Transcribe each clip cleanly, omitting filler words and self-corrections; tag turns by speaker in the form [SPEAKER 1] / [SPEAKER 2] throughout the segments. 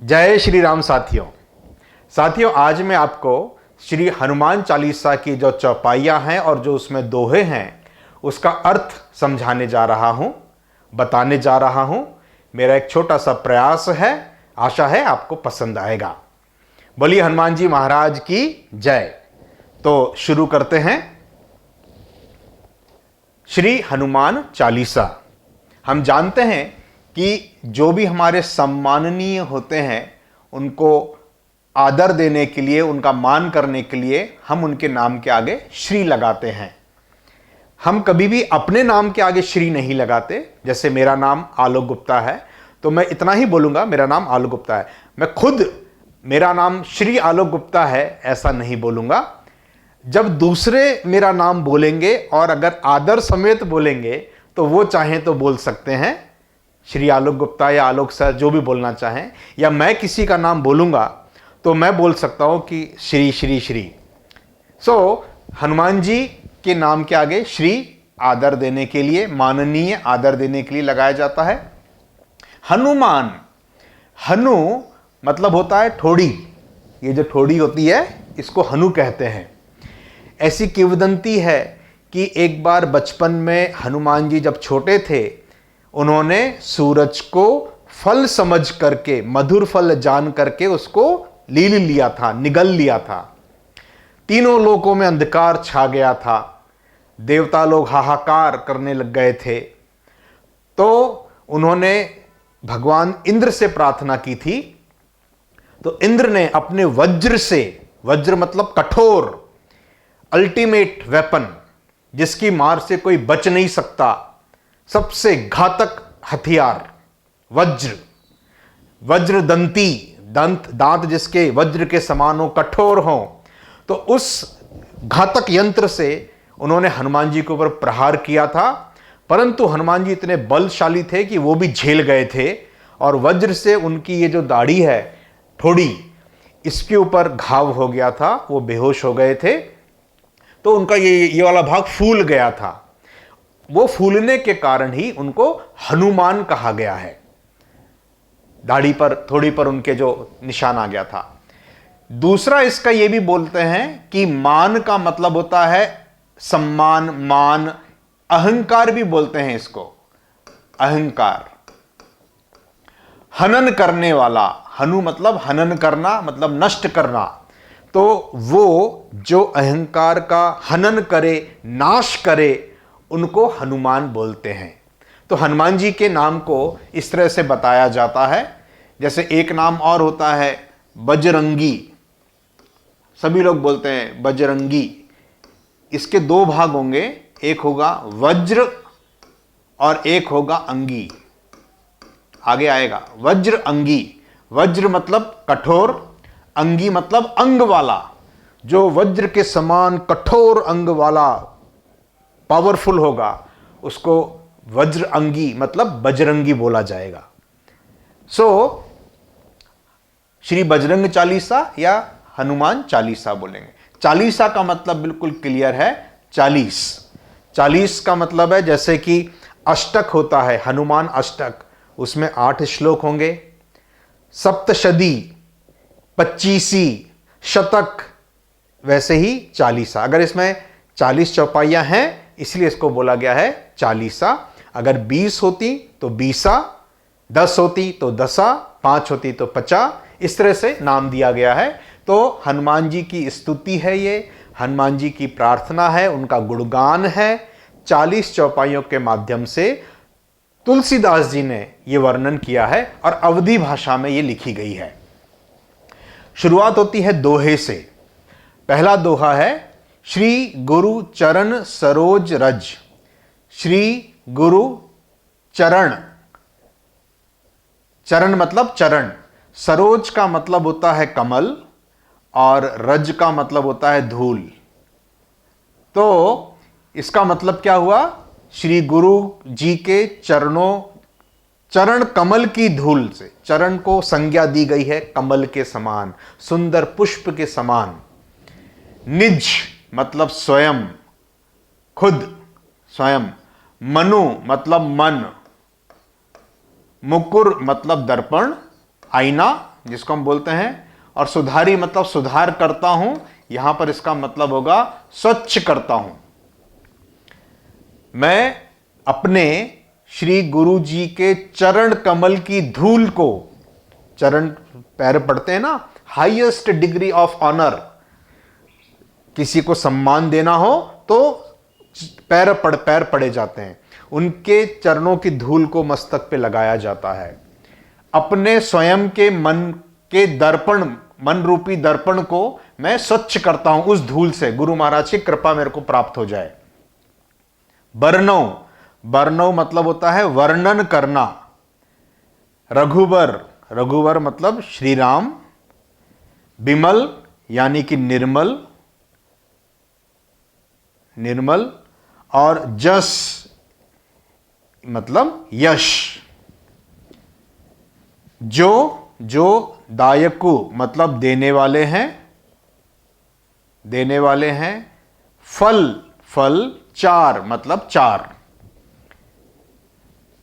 [SPEAKER 1] जय श्री राम साथियों। आज मैं आपको श्री हनुमान चालीसा की जो चौपाइयाँ हैं और जो उसमें दोहे हैं उसका अर्थ समझाने जा रहा हूँ, बताने जा रहा हूँ। मेरा एक छोटा सा प्रयास है, आशा है आपको पसंद आएगा। बोलिए हनुमान जी महाराज की जय। तो शुरू करते हैं। श्री हनुमान चालीसा। हम जानते हैं कि जो भी हमारे सम्माननीय होते हैं उनको आदर देने के लिए, उनका मान करने के लिए हम उनके नाम के आगे श्री लगाते हैं। हम कभी भी अपने नाम के आगे श्री नहीं लगाते। जैसे मेरा नाम आलोक गुप्ता है तो मैं इतना ही बोलूंगा, मेरा नाम आलोक गुप्ता है। मैं खुद मेरा नाम श्री आलोक गुप्ता है ऐसा नहीं बोलूंगा। जब दूसरे मेरा नाम बोलेंगे और अगर आदर समेत बोलेंगे तो वो चाहें तो बोल सकते हैं श्री आलोक गुप्ता या आलोक सर, जो भी बोलना चाहें। या मैं किसी का नाम बोलूंगा तो मैं बोल सकता हूं कि श्री श्री श्री। हनुमान जी के नाम के आगे श्री आदर देने के लिए, माननीय आदर देने के लिए लगाया जाता है। हनुमान, हनु मतलब होता है ठोड़ी। ये जो ठोड़ी होती है इसको हनु कहते हैं। ऐसी किंवदंती है कि एक बार बचपन में हनुमान जी जब छोटे थे, उन्होंने सूरज को फल समझ करके, मधुर फल जान करके उसको लील लिया था, निगल लिया था। तीनों लोकों में अंधकार छा गया था, देवता लोग हाहाकार करने लग गए थे। तो उन्होंने भगवान इंद्र से प्रार्थना की थी। तो इंद्र ने अपने वज्र से, वज्र मतलब कठोर, अल्टीमेट वेपन, जिसकी मार से कोई बच नहीं सकता, सबसे घातक हथियार वज्र, वज्रदंती, दांत जिसके वज्र के समान हो, कठोर हो, तो उस घातक यंत्र से उन्होंने हनुमान जी के ऊपर प्रहार किया था। परंतु हनुमान जी इतने बलशाली थे कि वो भी झेल गए थे और वज्र से उनकी ये जो दाढ़ी है, ठोड़ी, इसके ऊपर घाव हो गया था, वो बेहोश हो गए थे। तो उनका ये वाला भाग फूल गया था। वो फूलने के कारण ही उनको हनुमान कहा गया है। दाढ़ी पर, थोड़ी पर उनके जो निशान आ गया था। दूसरा इसका ये भी बोलते हैं कि मान का मतलब होता है सम्मान, मान, अहंकार भी बोलते हैं इसको, अहंकार। हनन करने वाला, हनु मतलब हनन करना, मतलब नष्ट करना। तो वो जो अहंकार का हनन करे, नाश करे, उनको हनुमान बोलते हैं। तो हनुमान जी के नाम को इस तरह से बताया जाता है। जैसे एक नाम और होता है बजरंगी। सभी लोग बोलते हैं बजरंगी। इसके दो भाग होंगे, एक होगा वज्र और एक होगा अंगी। आगे आएगा वज्र अंगी। वज्र मतलब कठोर, अंगी मतलब अंग वाला। जो वज्र के समान कठोर अंग वाला, पावरफुल होगा, उसको वज्र अंगी मतलब बजरंगी बोला जाएगा। श्री बजरंग चालीसा या हनुमान चालीसा बोलेंगे। चालीसा का मतलब बिल्कुल क्लियर है, 40। 40 का मतलब है जैसे कि अष्टक होता है, हनुमान अष्टक, उसमें 8 श्लोक होंगे। सप्तशदी, 25, शतक, वैसे ही चालीसा। अगर इसमें 40 चौपाइयां हैं इसलिए इसको बोला गया है चालीसा। अगर 20 होती तो 20, 10 होती तो 10, 5 होती तो 50, इस तरह से नाम दिया गया है। तो हनुमान जी की स्तुति है, ये हनुमान जी की प्रार्थना है, उनका गुणगान है। 40 चौपाइयों के माध्यम से तुलसीदास जी ने यह वर्णन किया है और अवधी भाषा में यह लिखी गई है। शुरुआत होती है दोहे से। पहला दोहा है श्री गुरु चरण सरोज रज। श्री गुरु चरण, चरण मतलब चरण, सरोज का मतलब होता है कमल और रज का मतलब होता है धूल। तो इसका मतलब क्या हुआ? श्री गुरु जी के चरणों, चरण कमल की धूल से, चरण को संज्ञा दी गई है कमल के समान, सुंदर पुष्प के समान। निज मतलब स्वयं, खुद, स्वयं। मनु मतलब मन। मुकुर मतलब दर्पण, आईना, जिसको हम बोलते हैं, और सुधारी मतलब सुधार करता हूं, यहां पर इसका मतलब होगा स्वच्छ करता हूं। मैं अपने श्री गुरु जी के चरण कमल की धूल को, चरण पैर पड़ते हैं ना, हाईएस्ट डिग्री ऑफ ऑनर, किसी को सम्मान देना हो तो पैर पड़े जाते हैं, उनके चरणों की धूल को मस्तक पे लगाया जाता है। अपने स्वयं के मन के दर्पण, मन रूपी दर्पण को मैं स्वच्छ करता हूं उस धूल से, गुरु महाराज की कृपा मेरे को प्राप्त हो जाए। वर्णव, वर्णव मतलब होता है वर्णन करना। रघुवर, रघुवर मतलब श्री राम। विमल यानी कि निर्मल, निर्मल। और जस मतलब यश। जो दायकु मतलब देने वाले हैं, देने वाले हैं। फल, फल चार मतलब चार।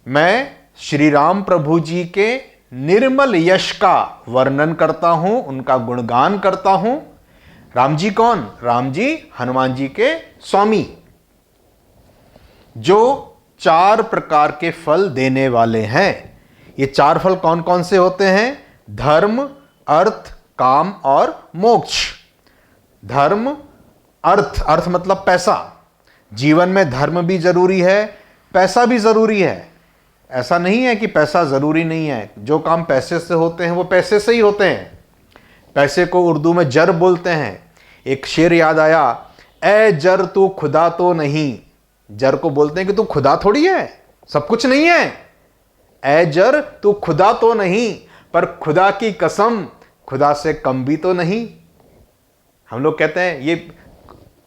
[SPEAKER 1] मैं श्री राम प्रभु जी के निर्मल यश का वर्णन करता हूं, उनका गुणगान करता हूं। राम जी कौन? राम जी हनुमान जी के स्वामी, जो चार प्रकार के फल देने वाले हैं। ये चार फल कौन कौन से होते हैं? धर्म, अर्थ, काम और मोक्ष। धर्म, अर्थ, अर्थ मतलब पैसा। जीवन में धर्म भी जरूरी है, पैसा भी जरूरी है। ऐसा नहीं है कि पैसा जरूरी नहीं है, जो काम पैसे से होते हैं वो पैसे से ही होते हैं। पैसे को उर्दू में जर बोलते हैं। एक शेर याद आया, ए जर तू खुदा तो नहीं। जर को बोलते हैं कि तू खुदा थोड़ी है, सब कुछ नहीं है। ए जर तू खुदा तो नहीं, पर खुदा की कसम खुदा से कम भी तो नहीं। हम लोग कहते हैं ये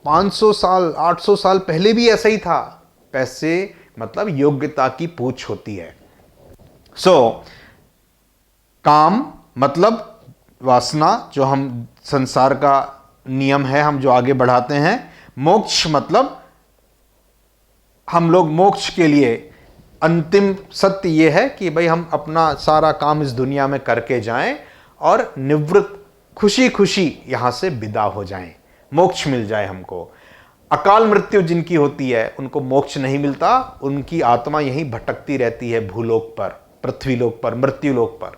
[SPEAKER 1] 500 साल 800 साल पहले भी ऐसा ही था। पैसे मतलब योग्यता की पूछ होती है। काम मतलब वासना, जो हम संसार का नियम है, हम जो आगे बढ़ाते हैं। मोक्ष मतलब हम लोग मोक्ष के लिए अंतिम सत्य यह है कि भाई हम अपना सारा काम इस दुनिया में करके जाएं और निवृत्त खुशी खुशी यहां से विदा हो जाएं, मोक्ष मिल जाए हमको। अकाल मृत्यु जिनकी होती है उनको मोक्ष नहीं मिलता, उनकी आत्मा यहीं भटकती रहती है भूलोक पर, पृथ्वीलोक पर, मृत्युलोक पर।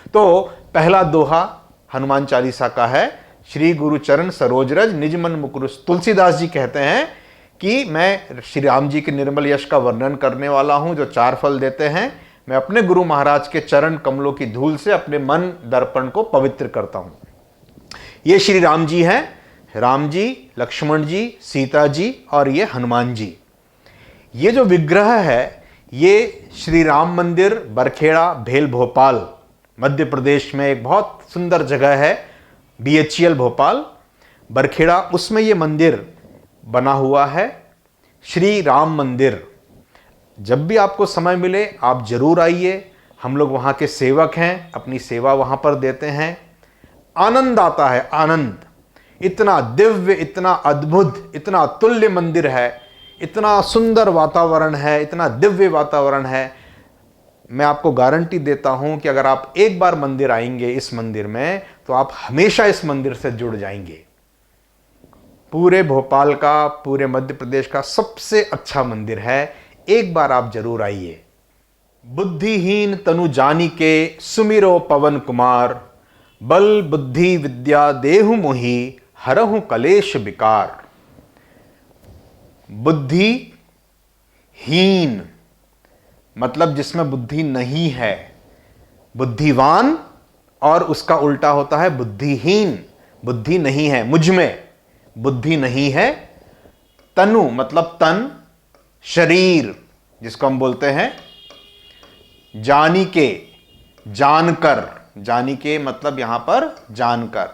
[SPEAKER 1] तो पहला दोहा हनुमान चालीसा का है, श्री गुरु चरण सरोज रज निज मन मुकुर। तुलसीदास जी कहते हैं कि मैं श्री राम जी के निर्मल यश का वर्णन करने वाला हूं, जो चार फल देते हैं। मैं अपने गुरु महाराज के चरण कमलों की धूल से अपने मन दर्पण को पवित्र करता हूं। ये श्री राम जी हैं, राम जी, लक्ष्मण जी, सीता जी और ये हनुमान जी। ये जो विग्रह है ये श्री राम मंदिर बरखेड़ा, भेल, भोपाल, मध्य प्रदेश में एक बहुत सुंदर जगह है, BHEL भोपाल, बरखेड़ा, उसमें ये मंदिर बना हुआ है, श्री राम मंदिर। जब भी आपको समय मिले आप जरूर आइए। हम लोग वहाँ के सेवक हैं, अपनी सेवा वहाँ पर देते हैं। आनंद आता है, आनंद। इतना दिव्य, इतना अद्भुत, इतना अतुल्य मंदिर है, इतना सुंदर वातावरण है, इतना दिव्य वातावरण है। मैं आपको गारंटी देता हूं कि अगर आप एक बार मंदिर आएंगे इस मंदिर में, तो आप हमेशा इस मंदिर से जुड़ जाएंगे। पूरे भोपाल का, पूरे मध्य प्रदेश का सबसे अच्छा मंदिर है, एक बार आप जरूर आइए। बुद्धिहीन तनु जानी के सुमिरो पवन कुमार, बल बुद्धि विद्या देहु मोहि हरहु कलेश विकार। बुद्धिहीन मतलब जिसमें बुद्धि नहीं है, बुद्धिवान और उसका उल्टा होता है बुद्धिहीन। बुद्धि नहीं है, मुझ में बुद्धि नहीं है। तनु मतलब तन, शरीर जिसको हम बोलते हैं। जानी के, जानकर, जानी के मतलब यहां पर जानकर।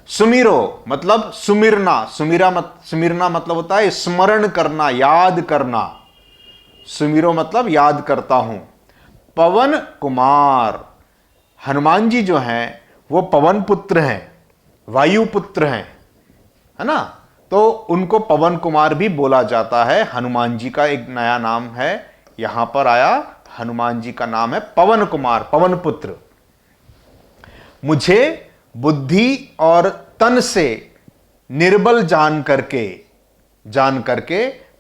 [SPEAKER 1] सुमिरो मतलब सुमिरना, सुमिरना मतलब होता है स्मरण करना, याद करना। सुमिरो मतलब याद करता हूं। पवन कुमार, हनुमान जी जो हैं वो पवन पुत्र हैं, वायु पुत्र हैं, है ना। तो उनको पवन कुमार भी बोला जाता है। हनुमान जी का एक नया नाम है, यहां पर आया, हनुमान जी का नाम है पवन कुमार, पवन पुत्र। मुझे बुद्धि और तन से निर्बल जान करके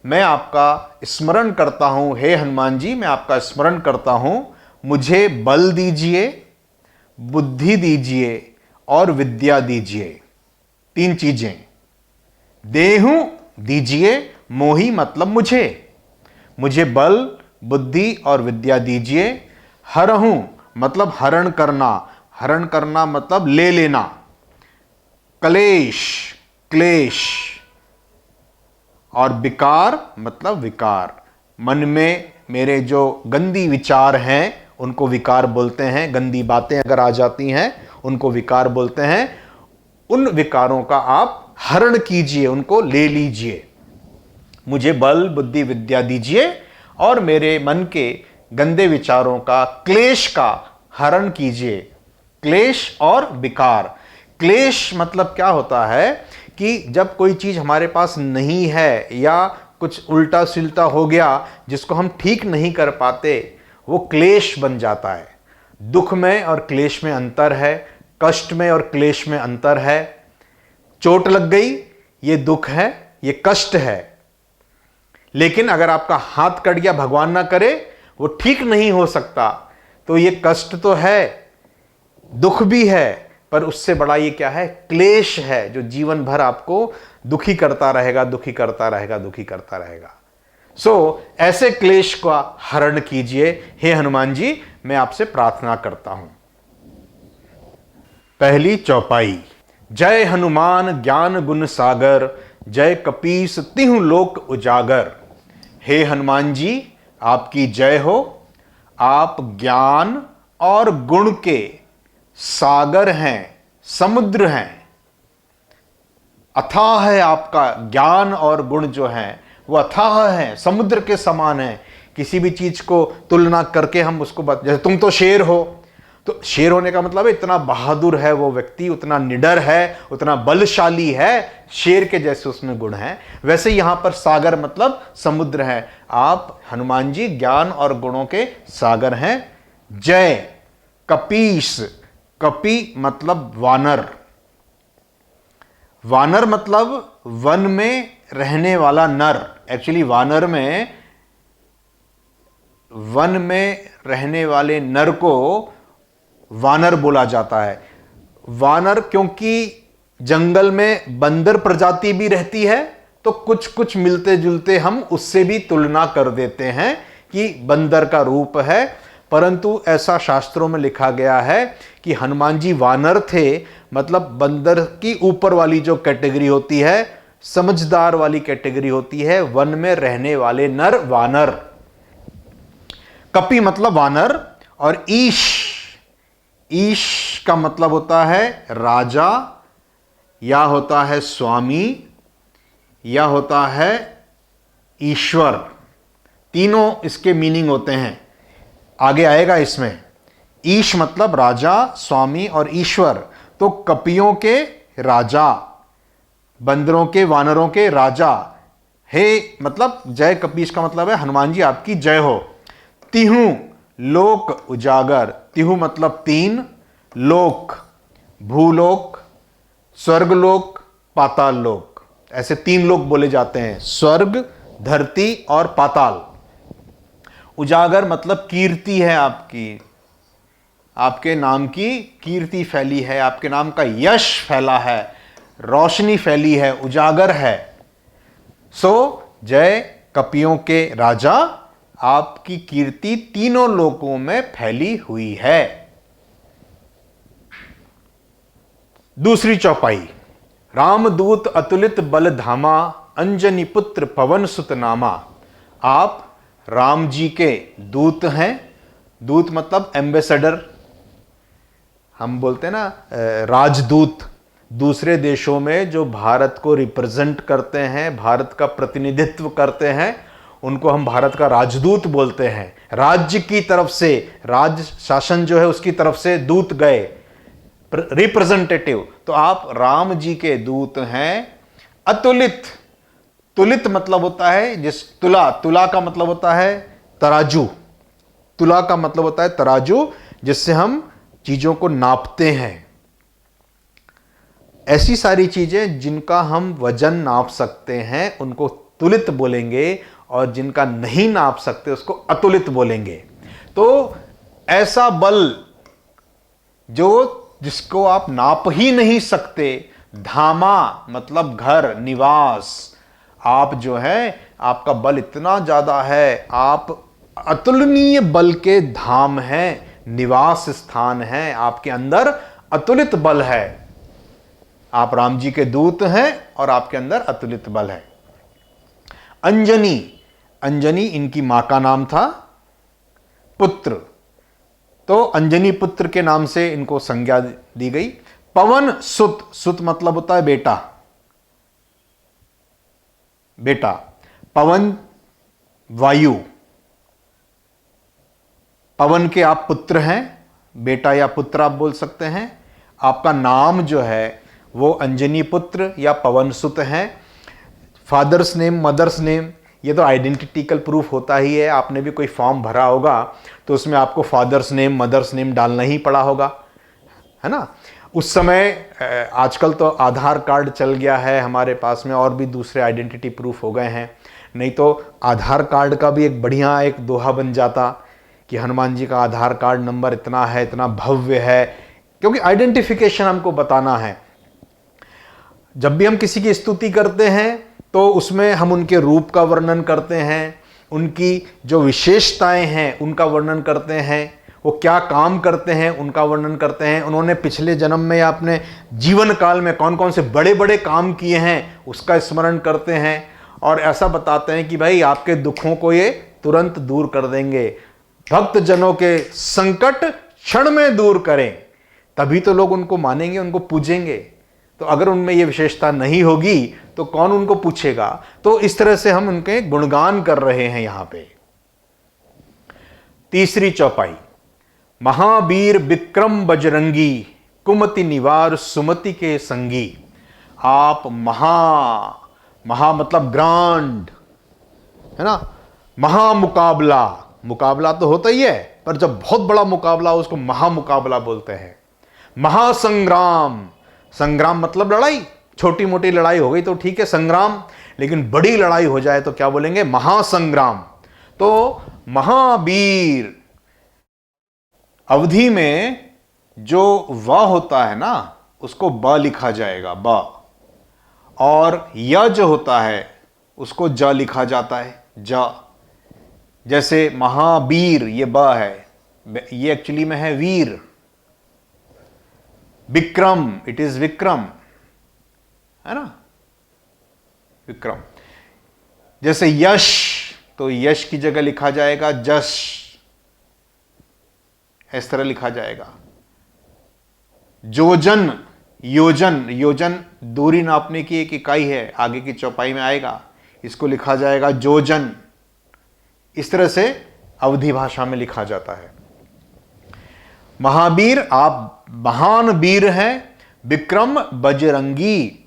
[SPEAKER 1] मैं आपका स्मरण करता हूं। हे हनुमान जी, मैं आपका स्मरण करता हूं। मुझे बल दीजिए, बुद्धि दीजिए और विद्या दीजिए। 3 चीजें। देहु दीजिए, मोही मतलब मुझे बल, बुद्धि और विद्या दीजिए। हरहूं मतलब हरण करना मतलब ले लेना। क्लेश और विकार मतलब विकार। मन में मेरे जो गंदी विचार हैं उनको विकार बोलते हैं। गंदी बातें अगर आ जाती हैं उनको विकार बोलते हैं। उन विकारों का आप हरण कीजिए, उनको ले लीजिए। मुझे बल, बुद्धि, विद्या दीजिए और मेरे मन के गंदे विचारों का, क्लेश का हरण कीजिए। क्लेश और विकार। क्लेश मतलब क्या होता है कि जब कोई चीज हमारे पास नहीं है या कुछ उल्टा सिल्टा हो गया जिसको हम ठीक नहीं कर पाते, वो क्लेश बन जाता है। दुख में और क्लेश में अंतर है, कष्ट में और क्लेश में अंतर है। चोट लग गई, ये दुख है, ये कष्ट है। लेकिन अगर आपका हाथ कट गया, भगवान ना करे, वो ठीक नहीं हो सकता, तो ये कष्ट तो है, दुख भी है, पर उससे बड़ा ये क्या है? क्लेश है, जो जीवन भर आपको दुखी करता रहेगा। ऐसे क्लेश का हरण कीजिए। हे हनुमान जी, मैं आपसे प्रार्थना करता हूं। पहली चौपाई। जय हनुमान ज्ञान गुण सागर, जय कपीस तिहु लोक उजागर। हे हनुमान जी, आपकी जय हो। आप ज्ञान और गुण के सागर हैं, समुद्र हैं। अथाह है आपका ज्ञान और गुण जो हैं वो अथाह है, समुद्र के समान है। किसी भी चीज को तुलना करके हम उसको जैसे तुम तो शेर हो, तो शेर होने का मतलब है इतना बहादुर है वो व्यक्ति, उतना निडर है, उतना बलशाली है, शेर के जैसे उसमें गुण हैं। वैसे यहां पर सागर मतलब समुद्र है। आप हनुमान जी ज्ञान और गुणों के सागर हैं। जय कपीस, कपि मतलब वानर मतलब वन में रहने वाला नर। एक्चुअली वन में रहने वाले नर को वानर बोला जाता है। वानर क्योंकि जंगल में बंदर प्रजाति भी रहती है, तो कुछ कुछ मिलते जुलते हम उससे भी तुलना कर देते हैं कि बंदर का रूप है। परंतु ऐसा शास्त्रों में लिखा गया है कि हनुमान जी वानर थे, मतलब बंदर की ऊपर वाली जो कैटेगरी होती है, समझदार वाली कैटेगरी होती है, वन में रहने वाले नर वानर। कपि मतलब वानर। और ईश का मतलब होता है राजा, या होता है स्वामी, या होता है ईश्वर। तीनों इसके मीनिंग होते हैं, आगे आएगा इसमें। ईश मतलब राजा, स्वामी और ईश्वर। तो कपियों के राजा, बंदरों के, वानरों के राजा। हे मतलब जय कपीश का मतलब है हनुमान जी आपकी जय हो। तिहु लोक उजागर। तिहु मतलब 3 लोक, भूलोक, स्वर्गलोक, पाताल लोक। ऐसे 3 लोक बोले जाते हैं, स्वर्ग, धरती और पाताल। उजागर मतलब कीर्ति है आपकी, आपके नाम की कीर्ति फैली है, आपके नाम का यश फैला है, रोशनी फैली है, उजागर है। जय कपियों के राजा, आपकी कीर्ति तीनों लोकों में फैली हुई है। दूसरी चौपाई। रामदूत अतुलित बल धामा, अंजनी पुत्र पवन सुत नामा। आप राम जी के दूत हैं। दूत मतलब एम्बेसडर, हम बोलते हैं ना राजदूत। दूसरे देशों में जो भारत को रिप्रेजेंट करते हैं, भारत का प्रतिनिधित्व करते हैं, उनको हम भारत का राजदूत बोलते हैं। राज्य की तरफ से, राज्य शासन जो है उसकी तरफ से दूत गए, रिप्रेजेंटेटिव। तो आप राम जी के दूत हैं। अतुलित, तुलित मतलब होता है जिस तुला, तुला का मतलब होता है तराजू। तुला का मतलब होता है तराजू, जिससे हम चीजों को नापते हैं। ऐसी सारी चीजें जिनका हम वजन नाप सकते हैं उनको तुलित बोलेंगे, और जिनका नहीं नाप सकते उसको अतुलित बोलेंगे। तो ऐसा बल जिसको आप नाप ही नहीं सकते, धामा मतलब घर, निवास, आप जो है आपका बल इतना ज्यादा है, आप अतुलनीय बल के धाम हैं, निवास स्थान है, आपके अंदर अतुलित बल है। आप राम जी के दूत हैं और आपके अंदर अतुलित बल है। अंजनी, अंजनी इनकी मां का नाम था, पुत्र, तो अंजनी पुत्र के नाम से इनको संज्ञा दी गई। पवन सुत, सुत मतलब होता है बेटा, बेटा। पवन वायु, पवन के आप पुत्र हैं, बेटा या पुत्र आप बोल सकते हैं। आपका नाम जो है वो अंजनी पुत्र या पवन सुत है। फादर्स नेम, मदर्स नेम, ये तो आइडेंटिटिकल प्रूफ होता ही है। आपने भी कोई फॉर्म भरा होगा तो उसमें आपको फादर्स नेम, मदर्स नेम डालना ही पड़ा होगा, है ना। उस समय, आजकल तो आधार कार्ड चल गया है हमारे पास में, और भी दूसरे आइडेंटिटी प्रूफ हो गए हैं। नहीं तो आधार कार्ड का भी एक बढ़िया एक दोहा बन जाता कि हनुमान जी का आधार कार्ड नंबर इतना है, इतना भव्य है, क्योंकि आइडेंटिफिकेशन हमको बताना है। जब भी हम किसी की स्तुति करते हैं तो उसमें हम उनके रूप का वर्णन करते हैं, उनकी जो विशेषताएं हैं उनका वर्णन करते हैं, वो क्या काम करते हैं उनका वर्णन करते हैं, उन्होंने पिछले जन्म में या अपने जीवन काल में कौन कौन से बड़े बड़े काम किए हैं उसका स्मरण करते हैं, और ऐसा बताते हैं कि भाई आपके दुखों को ये तुरंत दूर कर देंगे, भक्त जनों के संकट क्षण में दूर करें, तभी तो लोग उनको मानेंगे, उनको पूजेंगे। तो अगर उनमें ये विशेषता नहीं होगी तो कौन उनको पूछेगा। तो इस तरह से हम उनके गुणगान कर रहे हैं यहां पे। तीसरी चौपाई, महावीर विक्रम बजरंगी, कुमति निवार सुमति के संगी। आप महा मतलब ग्रांड, है ना। महामुकाबला, मुकाबला तो होता ही है, पर जब बहुत बड़ा मुकाबला हो उसको महामुकाबला बोलते हैं। महासंग्राम, संग्राम मतलब लड़ाई, छोटी मोटी लड़ाई हो गई तो ठीक है संग्राम, लेकिन बड़ी लड़ाई हो जाए तो क्या बोलेंगे, महासंग्राम। तो महावीर, अवधि में जो व होता है ना उसको ब लिखा जाएगा, ब, और य जो होता है उसको ज लिखा जाता है, ज। जैसे महावीर ये ब है, ये एक्चुअली में है वीर। विक्रम, इट इज विक्रम, है ना, विक्रम। जैसे यश, तो यश की जगह लिखा जाएगा जश, इस तरह लिखा जाएगा। जोजन, योजन, योजन दूरी नापने की एक इकाई है, आगे की चौपाई में आएगा, इसको लिखा जाएगा जोजन। इस तरह से अवधी भाषा में लिखा जाता है। महावीर, आप महान वीर हैं। विक्रम बजरंगी,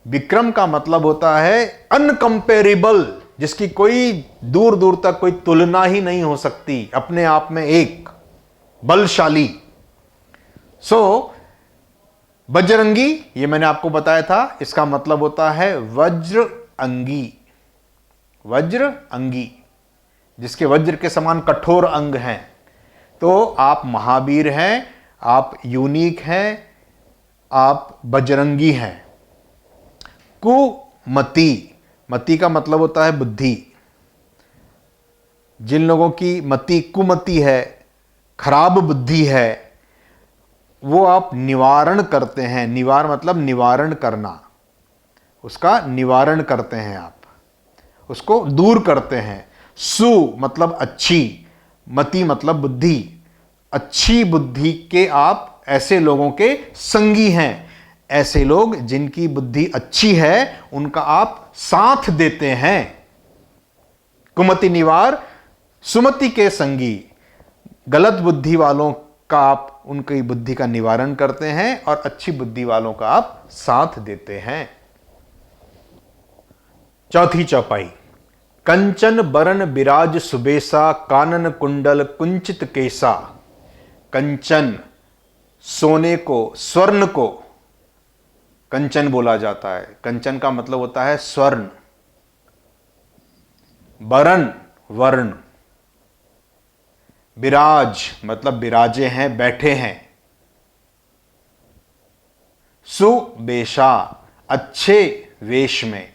[SPEAKER 1] विक्रम का मतलब होता है अनकंपेरेबल, जिसकी कोई दूर दूर तक कोई तुलना ही नहीं हो सकती, अपने आप में एक बलशाली। बजरंगी, ये मैंने आपको बताया था, इसका मतलब होता है वज्र अंगी, वज्र अंगी, जिसके वज्र के समान कठोर अंग हैं। तो आप महावीर हैं, आप यूनिक हैं, आप बजरंगी हैं। कुमति, मति का मतलब होता है बुद्धि। जिन लोगों की मति कुमति है, खराब बुद्धि है, वो आप निवारण करते हैं। निवार मतलब निवारण करना, उसका निवारण करते हैं, आप उसको दूर करते हैं। सु मतलब अच्छी, मति मतलब बुद्धि, अच्छी बुद्धि के आप ऐसे लोगों के संगी हैं। ऐसे लोग जिनकी बुद्धि अच्छी है उनका आप साथ देते हैं। कुमति निवार सुमति के संगी, गलत बुद्धि वालों का आप उनकी बुद्धि का निवारण करते हैं और अच्छी बुद्धि वालों का आप साथ देते हैं। चौथी चौपाई, कंचन बरन बिराज सुबेसा, कानन कुंडल कुंचित केसा। कंचन, सोने को, स्वर्ण को, कंचन बोला जाता है। कंचन का मतलब होता है स्वर्ण, बरन वर्ण। विराज मतलब विराजे हैं, बैठे हैं। सुबेशा अच्छे वेश में।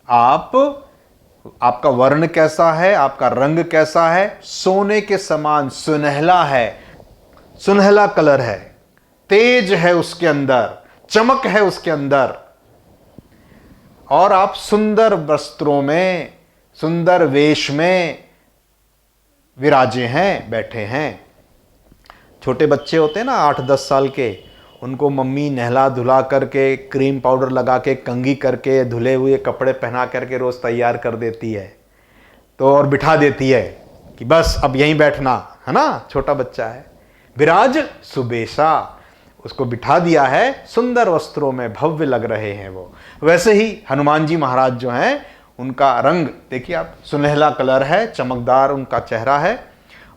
[SPEAKER 1] आपका वर्ण कैसा है, आपका रंग कैसा है? सोने के समान सुनहला है, सुनहला कलर है, तेज है उसके अंदर, चमक है उसके अंदर। और आप सुंदर वस्त्रों में, सुंदर वेश में विराजे हैं, बैठे हैं। छोटे बच्चे होते हैं ना 8-10 साल के, उनको मम्मी नहला धुला करके, क्रीम पाउडर लगा के, कंघी करके, धुले हुए कपड़े पहना करके रोज तैयार कर देती है, तो और बिठा देती है कि बस अब यहीं बैठना है ना। छोटा बच्चा है, विराज सुबेशा, उसको बिठा दिया है, सुंदर वस्त्रों में भव्य लग रहे हैं वो। वैसे ही हनुमान जी महाराज जो हैं, उनका रंग देखिए आप, सुनहला कलर है, चमकदार उनका चेहरा है।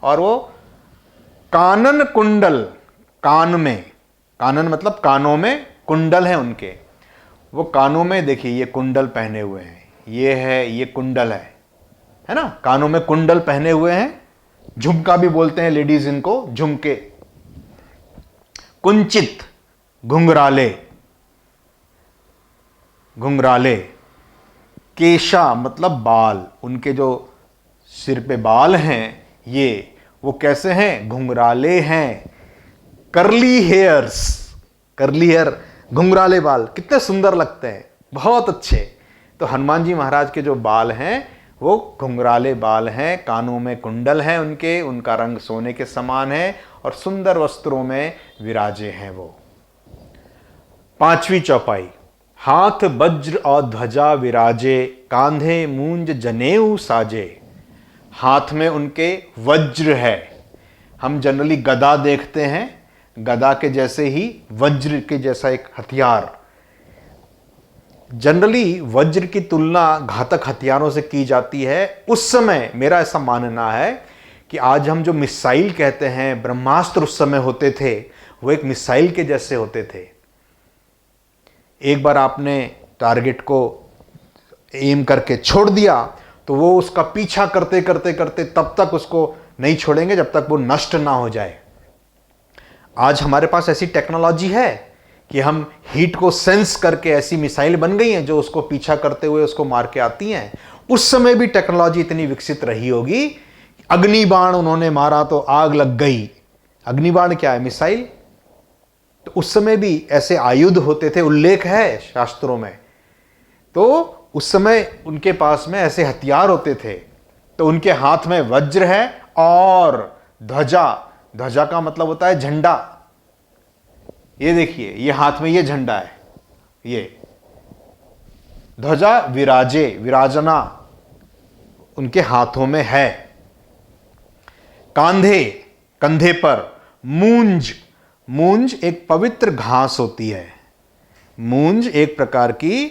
[SPEAKER 1] और वो कानन कुंडल, कान में, कानन मतलब कानों में, कुंडल है उनके। वो कानों में देखिए ये कुंडल पहने हुए हैं, ये है, ये कुंडल है ना, कानों में कुंडल पहने हुए हैं। झुमका भी बोलते हैं लेडीज इनको, झुमके। कुंचित घुंघराले, घुंघराले। केशा मतलब बाल, उनके जो सिर पे बाल हैं ये, वो कैसे हैं? घुंघराले हैं। करली हेयर्स, करली हेयर, घुंघराले बाल, कितने सुंदर लगते हैं, बहुत अच्छे। तो हनुमान जी महाराज के जो बाल हैं वो घुंघराले बाल हैं, कानों में कुंडल हैं उनके, उनका रंग सोने के समान है और सुंदर वस्त्रों में विराजे हैं वो। 5वीं चौपाई। हाथ वज्र और ध्वजा विराजे, कांधे मूंज जनेऊ साजे। हाथ में उनके वज्र है। हम जनरली गदा देखते हैं, गदा के जैसे ही वज्र के जैसा एक हथियार। जनरली वज्र की तुलना घातक हथियारों से की जाती है। उस समय मेरा ऐसा मानना है कि आज हम जो मिसाइल कहते हैं, ब्रह्मास्त्र उस समय होते थे, वो एक मिसाइल के जैसे होते थे। एक बार आपने टारगेट को एम करके छोड़ दिया तो वो उसका पीछा करते करते करते तब तक उसको नहीं छोड़ेंगे जब तक वो नष्ट ना हो जाए। आज हमारे पास ऐसी टेक्नोलॉजी है कि हम हीट को सेंस करके ऐसी मिसाइल बन गई हैं जो उसको पीछा करते हुए उसको मार के आती हैं। उस समय भी टेक्नोलॉजी इतनी विकसित रही होगी। अग्निबाण उन्होंने मारा तो आग लग गई। अग्निबाण क्या है? मिसाइल। तो उस समय भी ऐसे आयुध होते थे, उल्लेख है शास्त्रों में। तो उस समय उनके पास में ऐसे हथियार होते थे। तो उनके हाथ में वज्र है और ध्वजा, ध्वजा का मतलब होता है झंडा। ये देखिए, ये हाथ में ये झंडा है, ये ध्वजा विराजे, विराजना उनके हाथों में है। कांधे, कंधे पर मूंज, मूंज एक पवित्र घास होती है। मूंज एक प्रकार की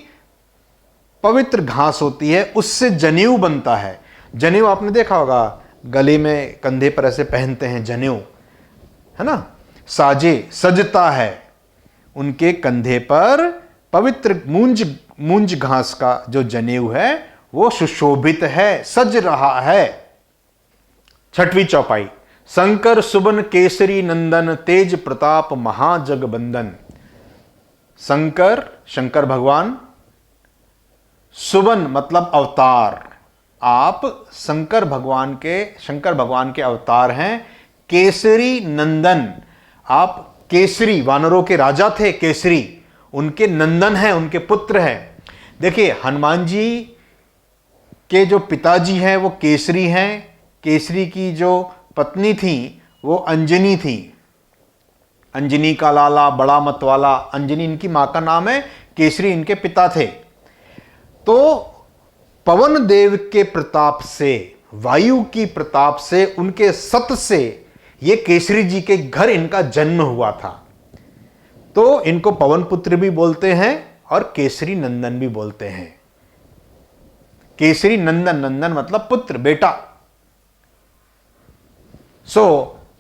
[SPEAKER 1] पवित्र घास होती है, उससे जनेऊ बनता है। जनेऊ आपने देखा होगा, गले में कंधे पर ऐसे पहनते हैं जनेऊ, है ना। साजे, सजता है। उनके कंधे पर पवित्र मूंज घास का जो जनेऊ है वो सुशोभित है, सज रहा है। 6वीं चौपाई। शंकर सुबन केसरी नंदन, तेज प्रताप महाजगबंदन। शंकर, शंकर भगवान, सुबन मतलब अवतार। आप शंकर भगवान के अवतार हैं। केसरी नंदन, आप केसरी, वानरों के राजा थे केसरी, उनके नंदन हैं, उनके पुत्र हैं। देखिए हनुमान जी के जो पिताजी हैं वो केसरी हैं। केसरी की जो पत्नी थी वो अंजनी थी। अंजनी का लाला, बड़ा मतवाला, अंजनी इनकी मां का नाम है, केसरी इनके पिता थे। तो पवन देव के प्रताप से, वायु की प्रताप से, उनके सत से ये केसरी जी के घर इनका जन्म हुआ था। तो इनको पवन पुत्र भी बोलते हैं और केसरी नंदन भी बोलते हैं। केसरी नंदन, नंदन मतलब पुत्र, बेटा।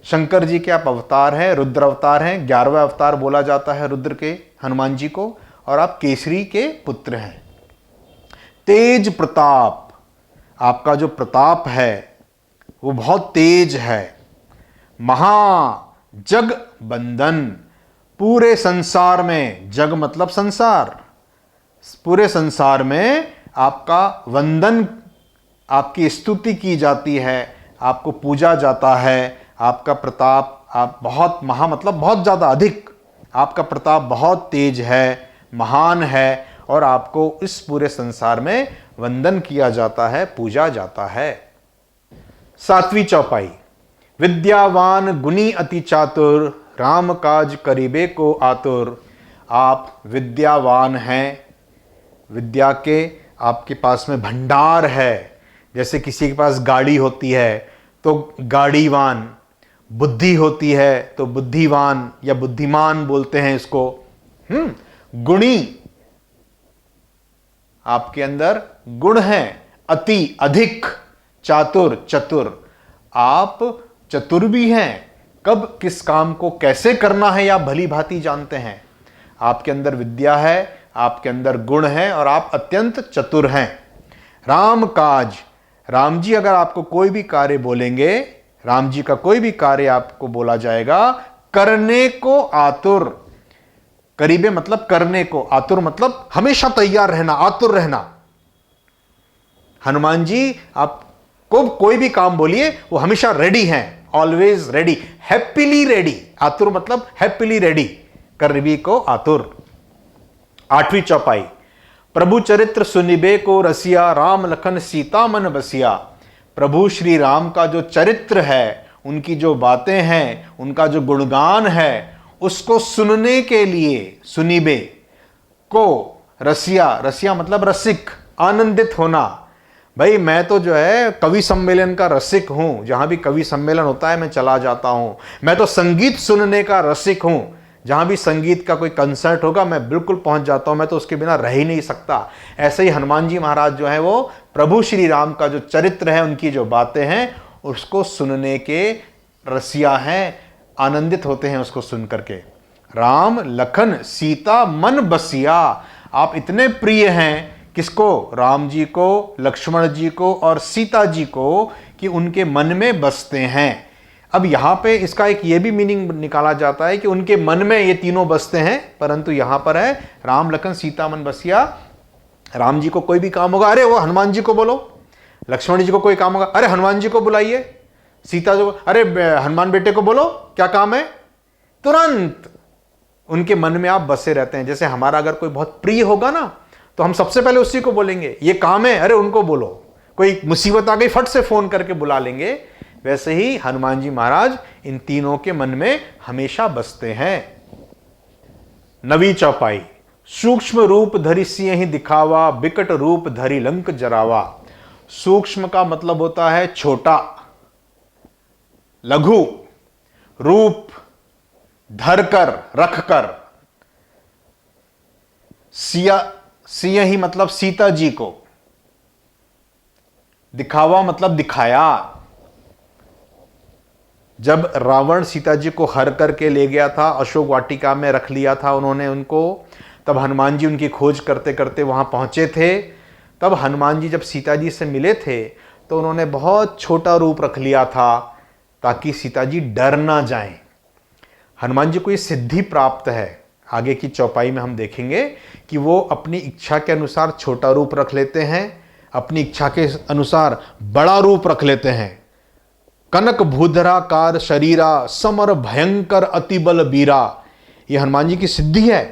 [SPEAKER 1] शंकर जी के आप अवतार हैं, रुद्र अवतार हैं, 11वां अवतार बोला जाता है रुद्र के, हनुमान जी को, और आप केसरी के पुत्र हैं। तेज प्रताप, आपका जो प्रताप है वो बहुत तेज है। महा जग बंदन, पूरे संसार में, जग मतलब संसार, पूरे संसार में आपका वंदन, आपकी स्तुति की जाती है, आपको पूजा जाता है। आपका प्रताप, आप बहुत महा मतलब बहुत ज़्यादा अधिक, आपका प्रताप बहुत तेज है, महान है, और आपको इस पूरे संसार में वंदन किया जाता है, पूजा जाता है। 7वीं चौपाई। विद्यावान गुणी अति चातुर, राम काज करीबे को आतुर। आप विद्यावान हैं, विद्या के आपके पास में भंडार है। जैसे किसी के पास गाड़ी होती है तो गाड़ीवान, बुद्धि होती है तो बुद्धिवान या बुद्धिमान बोलते हैं इसको। गुणी, आपके अंदर गुण हैं, अति अधिक, चातुर चतुर, आप चतुर भी हैं, कब किस काम को कैसे करना है या भली भांति जानते हैं। आपके अंदर विद्या है, आपके अंदर गुण है, और आप अत्यंत चतुर हैं। राम काज, राम जी अगर आपको कोई भी कार्य बोलेंगे, राम जी का कोई भी कार्य आपको बोला जाएगा, करने को आतुर, करीबे मतलब करने को, आतुर मतलब हमेशा तैयार रहना, आतुर रहना। हनुमान जी आपको कोई भी काम बोलिए वो हमेशा रेडी हैं, ऑलवेज रेडी, हैप्पीली रेडी। आतुर मतलब हैप्पीली रेडी, करीबी को आतुर। 8वीं चौपाई। प्रभु चरित्र सुनिबे को रसिया, राम लखन सीता मन बसिया। प्रभु श्री राम का जो चरित्र है, उनकी जो बातें हैं, उनका जो गुणगान है, उसको सुनने के लिए, सुनिबे को रसिया, रसिया मतलब रसिक, आनंदित होना। भाई मैं तो जो है कवि सम्मेलन का रसिक हूं, जहां भी कवि सम्मेलन होता है मैं चला जाता हूं। मैं तो संगीत सुनने का रसिक हूं, जहां भी संगीत का कोई कंसर्ट होगा मैं बिल्कुल पहुंच जाता हूं, मैं तो उसके बिना रह ही नहीं सकता। ऐसे ही हनुमान जी महाराज जो है वो प्रभु श्री राम का जो चरित्र है, उनकी जो बातें हैं, उसको सुनने के रसिया हैं, आनंदित होते हैं उसको सुन करके। राम लखन सीता मन बसिया, आप इतने प्रिय हैं किसको, राम जी को, लक्ष्मण जी को और सीता जी को, कि उनके मन में बसते हैं। अब यहां पे इसका एक ये भी मीनिंग निकाला जाता है कि उनके मन में ये तीनों बसते हैं, परंतु यहां पर है राम लखन सीता मन बसिया। राम जी को कोई भी काम होगा, अरे वो हनुमान जी को बोलो, लक्ष्मण जी को कोई काम होगा, अरे हनुमान जी को बुलाइए, सीता जी को, अरे हनुमान बेटे को बोलो क्या काम है, तुरंत उनके मन में आप बसे रहते हैं। जैसे हमारा अगर कोई बहुत प्रिय होगा ना, तो हम सबसे पहले उसी को बोलेंगे, ये काम है, अरे उनको बोलो। कोई मुसीबत आ गई, फट से फोन करके बुला लेंगे। वैसे ही हनुमान जी महाराज इन तीनों के मन में हमेशा बसते हैं। 9वीं चौपाई। सूक्ष्म रूप धरि सिंह दिखावा, बिकट रूप धरि लंक जरावा। सूक्ष्म का मतलब होता है छोटा, लघु, रूप धरकर, रखकर। सिंह ही मतलब सीता जी को, दिखावा मतलब दिखाया। जब रावण सीता जी को हर करके ले गया था, अशोक वाटिका में रख लिया था उन्होंने उनको, तब हनुमान जी उनकी खोज करते करते वहां पहुंचे थे। तब हनुमान जी जब सीता जी से मिले थे तो उन्होंने बहुत छोटा रूप रख लिया था ताकि सीता जी डर ना जाएं। हनुमान जी को ये सिद्धि प्राप्त है, आगे की चौपाई में हम देखेंगे कि वो अपनी इच्छा के अनुसार छोटा रूप रख लेते हैं, अपनी इच्छा के अनुसार बड़ा रूप रख लेते हैं। कनक भूधराकार शरीरा, समर भयंकर अति बल बीरा। ये हनुमान जी की सिद्धि है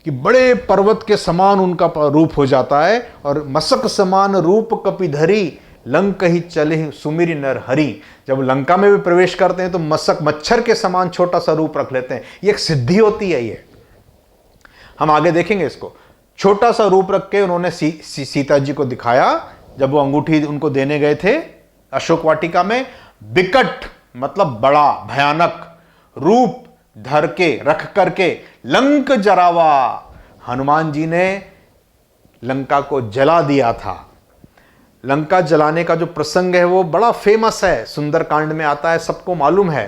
[SPEAKER 1] कि बड़े पर्वत के समान उनका रूप हो जाता है, और मसक समान रूप कपिधरी, लंक ही चले सुमिर नर हरि। जब लंका में भी प्रवेश करते हैं तो मसक, मच्छर के समान छोटा सा रूप रख लेते हैं। ये एक सिद्धि होती है, ये हम आगे देखेंगे इसको। छोटा सा रूप रख के उन्होंने सीता जी को दिखाया जब वो अंगूठी उनको देने गए थे अशोक वाटिका में। बिकट मतलब बड़ा, भयानक, रूप धर के, रख करके, लंक जरावा। हनुमान जी ने लंका को जला दिया था। लंका जलाने का जो प्रसंग है वो बड़ा फेमस है, सुंदरकांड में आता है, सबको मालूम है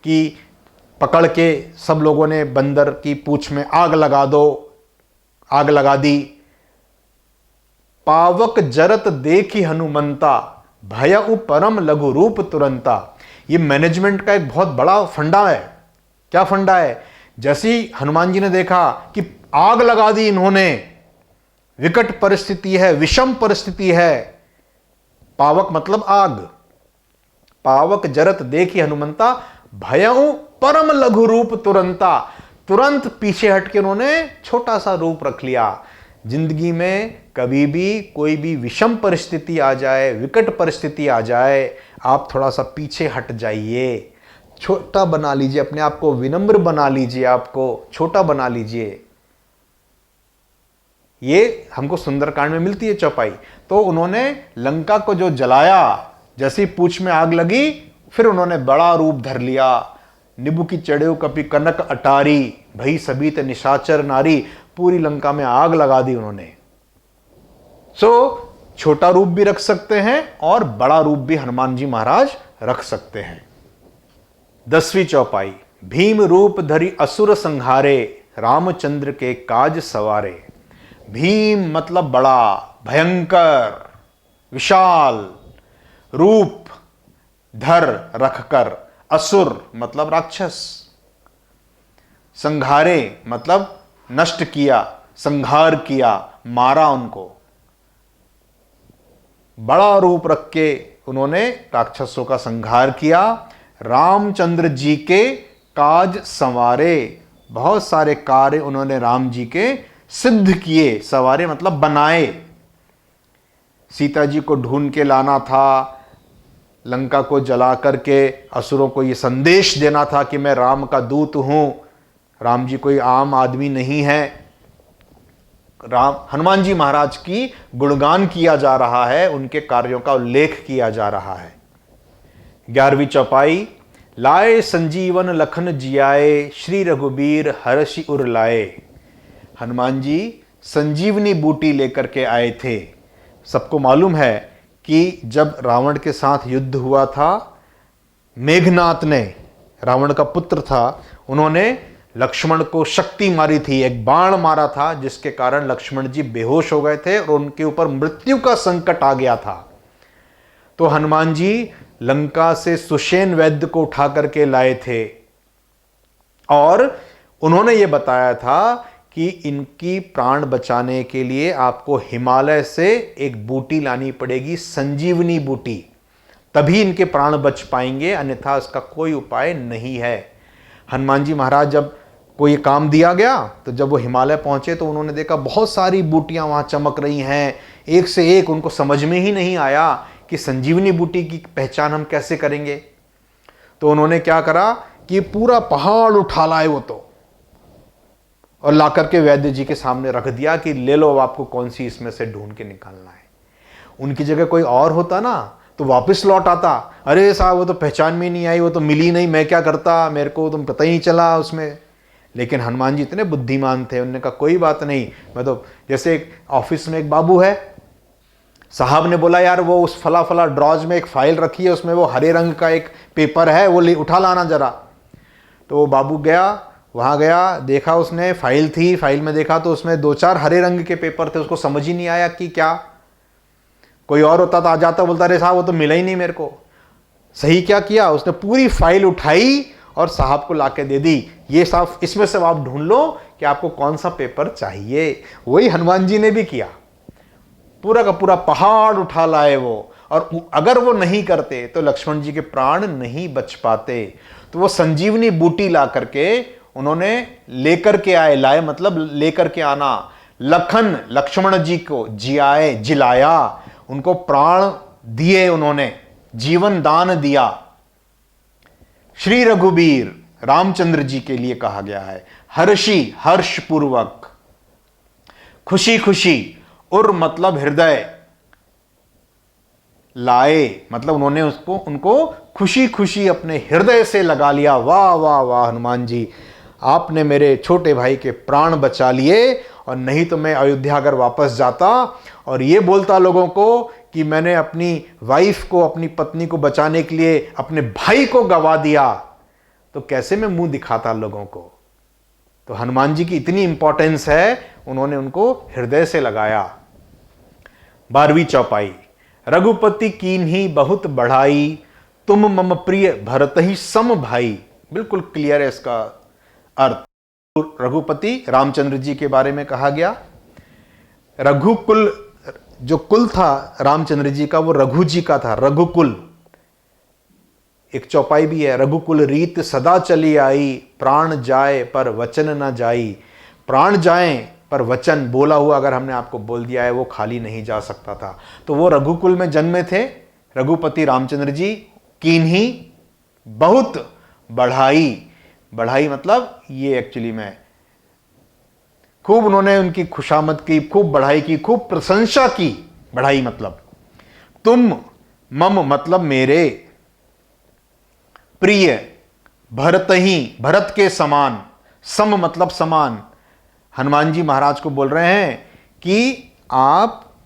[SPEAKER 1] कि पकड़ के सब लोगों ने बंदर की पूंछ में आग लगा दो, आग लगा दी। पावक जरत देखी हनुमंता, भयउ परम लघु रूप तुरंता। ये मैनेजमेंट का एक बहुत बड़ा फंडा है। क्या फंडा है? जैसे ही हनुमान जी ने देखा कि आग लगा दी इन्होंने, विकट परिस्थिति है, विषम परिस्थिति है। पावक मतलब आग। पावक जरत देखी हनुमंता, भयउ परम लघु रूप तुरंता। तुरंत पीछे हट के उन्होंने छोटा सा रूप रख लिया। जिंदगी में कभी भी कोई भी विषम परिस्थिति आ जाए, विकट परिस्थिति आ जाए, आप थोड़ा सा पीछे हट जाइए, छोटा बना लीजिए अपने आप को, विनम्र बना लीजिए, आपको छोटा बना लीजिए। ये हमको सुंदरकांड में मिलती है चौपाई। तो उन्होंने लंका को जो जलाया, जैसी पूंछ में आग लगी, फिर उन्होंने बड़ा रूप धर लिया। निबु की चढ़ेऊ कपि कनक अटारी, भई सभी निशाचर नारी। पूरी लंका में आग लगा दी उन्होंने। छोटा रूप भी रख सकते हैं और बड़ा रूप भी हनुमान जी महाराज रख सकते हैं। 10वीं चौपाई। भीम रूप धरि असुर संहारे, रामचंद्र के काज सवारे। भीम मतलब बड़ा, भयंकर, विशाल, रूप धर रखकर, असुर मतलब राक्षस, संहारे मतलब नष्ट किया, संहार किया, मारा उनको। बड़ा रूप रख के उन्होंने राक्षसों का संहार किया। रामचंद्र जी के काज संवारे, बहुत सारे कार्य उन्होंने राम जी के सिद्ध किए। सवारे मतलब बनाए। सीता जी को ढूंढ के लाना था, लंका को जला करके असुरों को यह संदेश देना था कि मैं राम का दूत हूं। राम जी कोई आम आदमी नहीं है। हनुमान जी महाराज की गुणगान किया जा रहा है, उनके कार्यों का उल्लेख किया जा रहा है। 11वीं चौपाई। लाए संजीवन लखन जियाए, श्री रघुबीर हर्षि उर लाए। हनुमान जी संजीवनी बूटी लेकर के आए थे। सबको मालूम है कि जब रावण के साथ युद्ध हुआ था, मेघनाथ ने, रावण का पुत्र था, उन्होंने लक्ष्मण को शक्ति मारी थी, एक बाण मारा था, जिसके कारण लक्ष्मण जी बेहोश हो गए थे और उनके ऊपर मृत्यु का संकट आ गया था। तो हनुमान जी लंका से सुषेण वैद्य को उठा करके लाए थे और उन्होंने ये बताया था कि इनकी प्राण बचाने के लिए आपको हिमालय से एक बूटी लानी पड़ेगी, संजीवनी बूटी, तभी इनके प्राण बच पाएंगे, अन्यथा इसका कोई उपाय नहीं है। हनुमान जी महाराज जब कोई काम दिया गया तो जब वो हिमालय पहुंचे तो उन्होंने देखा बहुत सारी बूटियां वहां चमक रही हैं, एक से एक। उनको समझ में ही नहीं आया कि संजीवनी बूटी की पहचान हम कैसे करेंगे। तो उन्होंने क्या करा कि पूरा पहाड़ उठा लाए वो तो, और ला करके वैद्य जी के सामने रख दिया कि ले लो, अब आपको कौन सी इसमें से ढूंढ के निकालना है। उनकी जगह कोई और होता ना तो वापस लौट आता, अरे साहब वो तो पहचान में नहीं आई, वो तो मिली नहीं, मैं क्या करता, मेरे को तो पता ही नहीं चला उसमें। लेकिन हनुमान जी इतने बुद्धिमान थे, उन्होंने कहा कोई बात नहीं। मैं तो, जैसे एक ऑफिस में एक बाबू है, साहब ने बोला यार वो उस फला फला ड्रॉज में एक फाइल रखी है, उसमें वो हरे रंग का एक पेपर है, वो ले उठा लाना जरा। तो वो बाबू गया, वहाँ गया, देखा, उसने फाइल थी, फाइल में देखा तो उसमें 2-4 हरे रंग के पेपर थे। उसको समझ ही नहीं आया कि क्या। कोई और होता तो आ जाता, बोलता अरे साहब वो तो मिला ही नहीं मेरे को। सही क्या किया, उसने पूरी फाइल उठाई और साहब को लाके दे दी, ये साहब इसमें से आप ढूंढ लो कि आपको कौन सा पेपर चाहिए। वही हनुमान जी ने भी किया, पूरा का पूरा पहाड़ उठा लाए वो। और अगर वो नहीं करते तो लक्ष्मण जी के प्राण नहीं बच पाते। तो वो संजीवनी बूटी ला करके उन्होंने लेकर के आए, लाए मतलब लेकर के आना। लखन लक्ष्मण जी को जियाए, जिलाया, उनको प्राण दिए, उन्होंने जीवन दान दिया। श्री रघुबीर रामचंद्र जी के लिए कहा गया है। हर्षि हर्ष पूर्वक, खुशी खुशी, उर मतलब हृदय, लाए मतलब उन्होंने उनको खुशी खुशी अपने हृदय से लगा लिया। वाह वाह वाह हनुमान जी, आपने मेरे छोटे भाई के प्राण बचा लिए, और नहीं तो मैं अयोध्या अगर वापस जाता और ये बोलता लोगों को कि मैंने अपनी वाइफ को, अपनी पत्नी को बचाने के लिए अपने भाई को गवा दिया, तो कैसे मैं मुंह दिखाता लोगों को। तो हनुमान जी की इतनी इंपॉर्टेंस है, उन्होंने उनको हृदय से लगाया। 12वीं चौपाई, रघुपति कीन्ही बहुत बढ़ाई, तुम मम प्रिय भरत ही सम भाई। बिल्कुल क्लियर है इसका अर्थ। रघुपति रामचंद्र जी के बारे में कहा गया। रघुकुल, जो कुल था रामचंद्र जी का, वो रघु जी का था, रघुकुल। एक चौपाई भी है, रघुकुल रीत सदा चली आई, प्राण जाए पर वचन न जाई। प्राण जाए पर वचन बोला हुआ अगर हमने आपको बोल दिया है, वो खाली नहीं जा सकता था। तो वो रघुकुल में जन्मे थे रघुपति रामचंद्र जी। कीन्ही बहुत बढ़ाई, बढ़ाई मतलब ये एक्चुअली में खूब उन्होंने उनकी खुशामद की, खूब बढ़ाई की, खूब प्रशंसा की। बढ़ाई मतलब तुम मम मतलब मेरे, प्रिय भरत ही भरत के समान, सम मतलब समान। हनुमान जी महाराज को बोल रहे हैं कि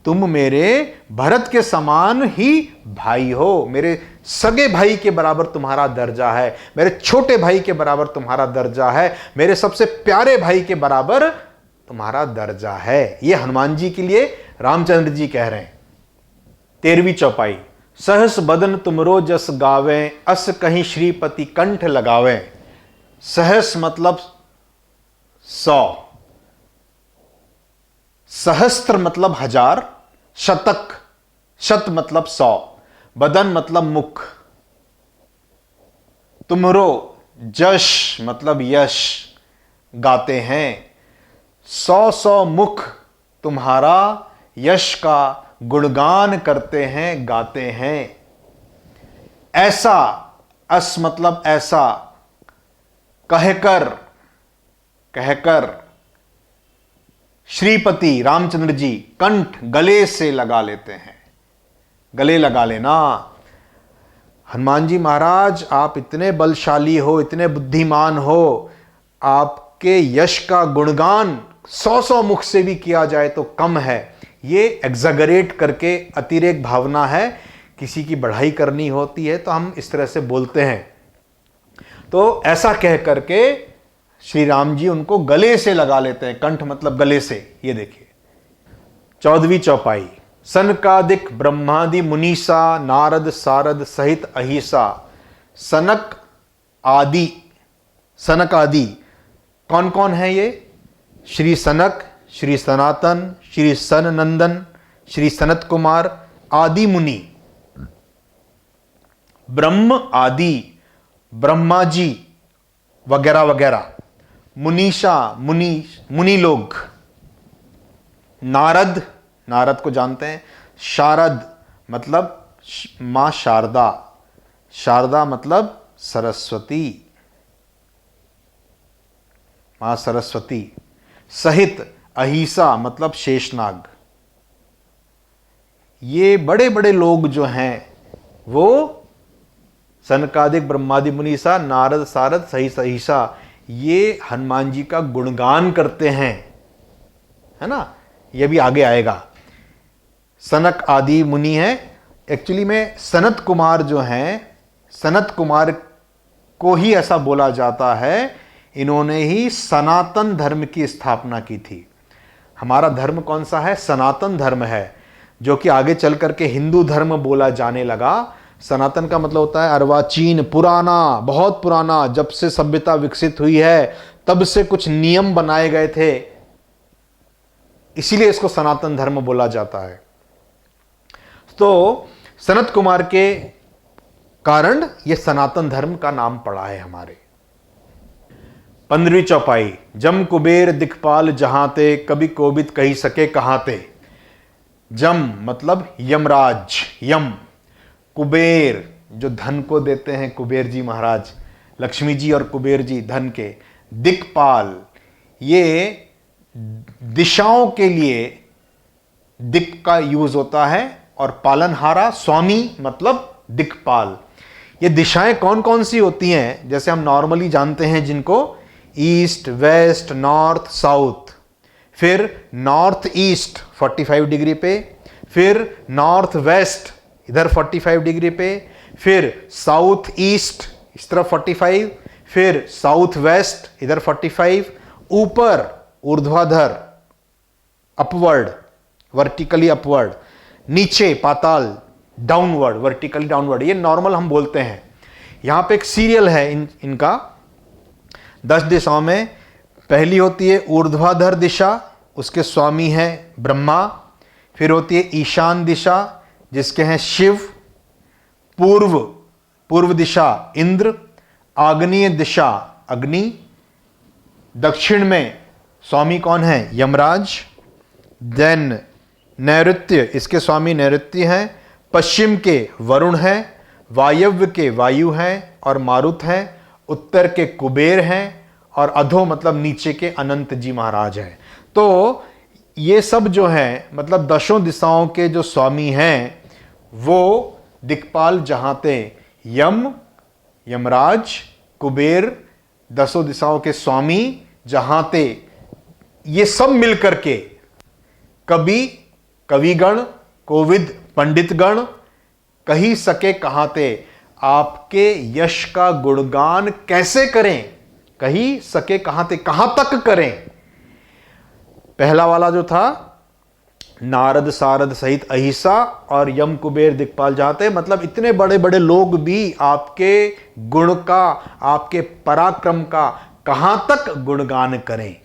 [SPEAKER 1] तुम मेरे भरत के समान ही भाई हो, मेरे सगे भाई के बराबर तुम्हारा दर्जा है, मेरे छोटे भाई के बराबर तुम्हारा दर्जा है, मेरे सबसे प्यारे भाई के बराबर तुम्हारा दर्जा है। यह हनुमान जी के लिए रामचंद्र जी कह रहे हैं। 13वीं चौपाई, सहस बदन तुमरो जस गावे, अस कहीं श्रीपति कंठ लगावे। सहस मतलब 100, सहस्त्र मतलब 1000, शतक, शत मतलब 100, बदन मतलब मुख, तुमरो जश मतलब यश, गाते हैं 100 मुख तुम्हारा यश का गुणगान करते हैं, गाते हैं। ऐसा, अस मतलब ऐसा, कहकर, कहकर श्रीपति रामचंद्र जी कंठ गले से लगा लेते हैं। गले लगा लेना। हनुमान जी महाराज आप इतने बलशाली हो, इतने बुद्धिमान हो, आपके यश का गुणगान 100 मुख से भी किया जाए तो कम है। ये एग्जैगरेट करके अतिरेक भावना है। किसी की बढ़ाई करनी होती है तो हम इस तरह से बोलते हैं। तो ऐसा कह करके श्री राम जी उनको गले से लगा लेते हैं। कंठ मतलब गले से। ये देखिए 14वीं चौपाई, सनकादिक ब्रह्मादि मुनीसा, नारद सारद सहित अहिसा। सनक आदि, सनक आदि कौन कौन है ये? श्री सनक, श्री सनातन, श्री सन नंदन, श्री सनत कुमार, आदि मुनि। ब्रह्म आदि, ब्रह्मा जी वगैरह वगैरह। मुनीषा, मुनि लोग। नारद, नारद को जानते हैं। शारद मतलब मां शारदा, शारदा मतलब सरस्वती, मां सरस्वती। सहित अहिसा मतलब शेषनाग। ये बड़े बड़े लोग जो हैं वो सनकादिक ब्रह्मादि मुनीसा, नारद सारद सहित अहिसा, ये हनुमान जी का गुणगान करते हैं, है ना। ये भी आगे आएगा। सनक आदि मुनि है। एक्चुअली में सनत कुमार जो हैं, सनत कुमार को ही ऐसा बोला जाता है, इन्होंने ही सनातन धर्म की स्थापना की थी। हमारा धर्म कौन सा है? सनातन धर्म है, जो कि आगे चल करके हिंदू धर्म बोला जाने लगा। सनातन का मतलब होता है अर्वाचीन, पुराना, बहुत पुराना। जब से सभ्यता विकसित हुई है तब से कुछ नियम बनाए गए थे, इसीलिए इसको सनातन धर्म बोला जाता है। तो सनत कुमार के कारण यह सनातन धर्म का नाम पड़ा है हमारे। 15वीं चौपाई, जम कुबेर दिक्पाल जहां ते, कभी कोबित कही सके कहां ते। जम मतलब यमराज, यम। कुबेर जो धन को देते हैं, कुबेर जी महाराज, लक्ष्मी जी और कुबेर जी धन के। दिक्पाल, ये दिशाओं के लिए दिक का यूज होता है, और पालनहारा, स्वामी मतलब दिक्पाल। ये दिशाएं कौन कौन सी होती हैं? जैसे हम नॉर्मली जानते हैं जिनको, ईस्ट, वेस्ट, नॉर्थ, साउथ। फिर नॉर्थ ईस्ट 45 डिग्री पे, फिर नॉर्थ वेस्ट इधर 45 डिग्री पे, फिर साउथ ईस्ट इस तरफ 45, फिर साउथ वेस्ट इधर 45, ऊपर ऊर्ध्वाधर अपवर्ड, वर्टिकली अपवर्ड, नीचे पाताल डाउनवर्ड, वर्टिकली डाउनवर्ड, ये नॉर्मल हम बोलते हैं। यहां पे एक सीरियल है इनका 10 दिशाओं में। पहली होती है ऊर्ध्वाधर दिशा, उसके स्वामी हैं ब्रह्मा। फिर होती है ईशान दिशा, जिसके हैं शिव। पूर्व दिशा इंद्र। आग्नेय दिशा अग्नि। दक्षिण में स्वामी कौन है? यमराज। देन नैऋत्य, इसके स्वामी नैऋत्य हैं। पश्चिम के वरुण हैं। वायव्य के वायु हैं और मारुत हैं। उत्तर के कुबेर हैं और अधो मतलब नीचे के अनंत जी महाराज हैं। तो ये सब जो है मतलब दशों दिशाओं के जो स्वामी हैं वो दिक्पाल जहांते यम, यमराज, कुबेर, दसों दिशाओं के स्वामी जहांते, ये सब मिलकर के कविगण, कोविद पंडितगण कही सके कहाते, आपके यश का गुणगान कैसे करें, कही सके कहाते, कहां तक करें। पहला वाला जो था नारद सारद सहित अहिसा और यम कुबेर दिक्पाल जाते, मतलब इतने बड़े बड़े लोग भी आपके गुण का, आपके पराक्रम का कहां तक गुणगान करें।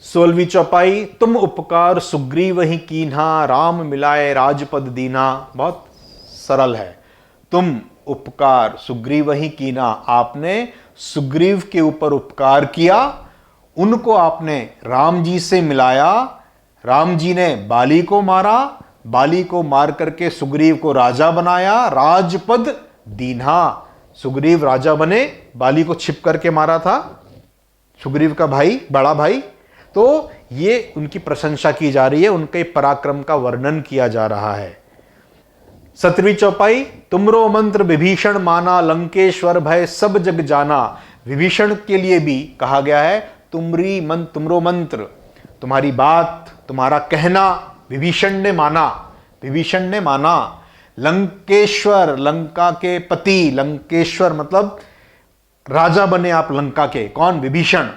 [SPEAKER 1] 16वीं चौपाई, तुम उपकार सुग्रीव ही कीन्हा, राम मिलाए राजपद दीना। बहुत सरल है। तुम उपकार सुग्रीव ही कीन्हा, आपने सुग्रीव के ऊपर उपकार किया, उनको आपने राम जी से मिलाया। राम जी ने बाली को मारा, बाली को मार करके सुग्रीव को राजा बनाया, राजपद दीन्हा। सुग्रीव राजा बने, बाली को छिप करके मारा था सुग्रीव का भाई, बड़ा भाई। तो ये उनकी प्रशंसा की जा रही है, उनके पराक्रम का वर्णन किया जा रहा है। 17वीं चौपाई, तुमरो मंत्र विभीषण माना, लंकेश्वर भय सब जग जाना। विभीषण के लिए भी कहा गया है तुमरो मंत्र, तुम्हारी बात, तुम्हारा कहना विभीषण ने माना, विभीषण ने माना। लंकेश्वर, लंका के पति, लंकेश्वर मतलब राजा बने आप लंका के, कौन? विभीषण।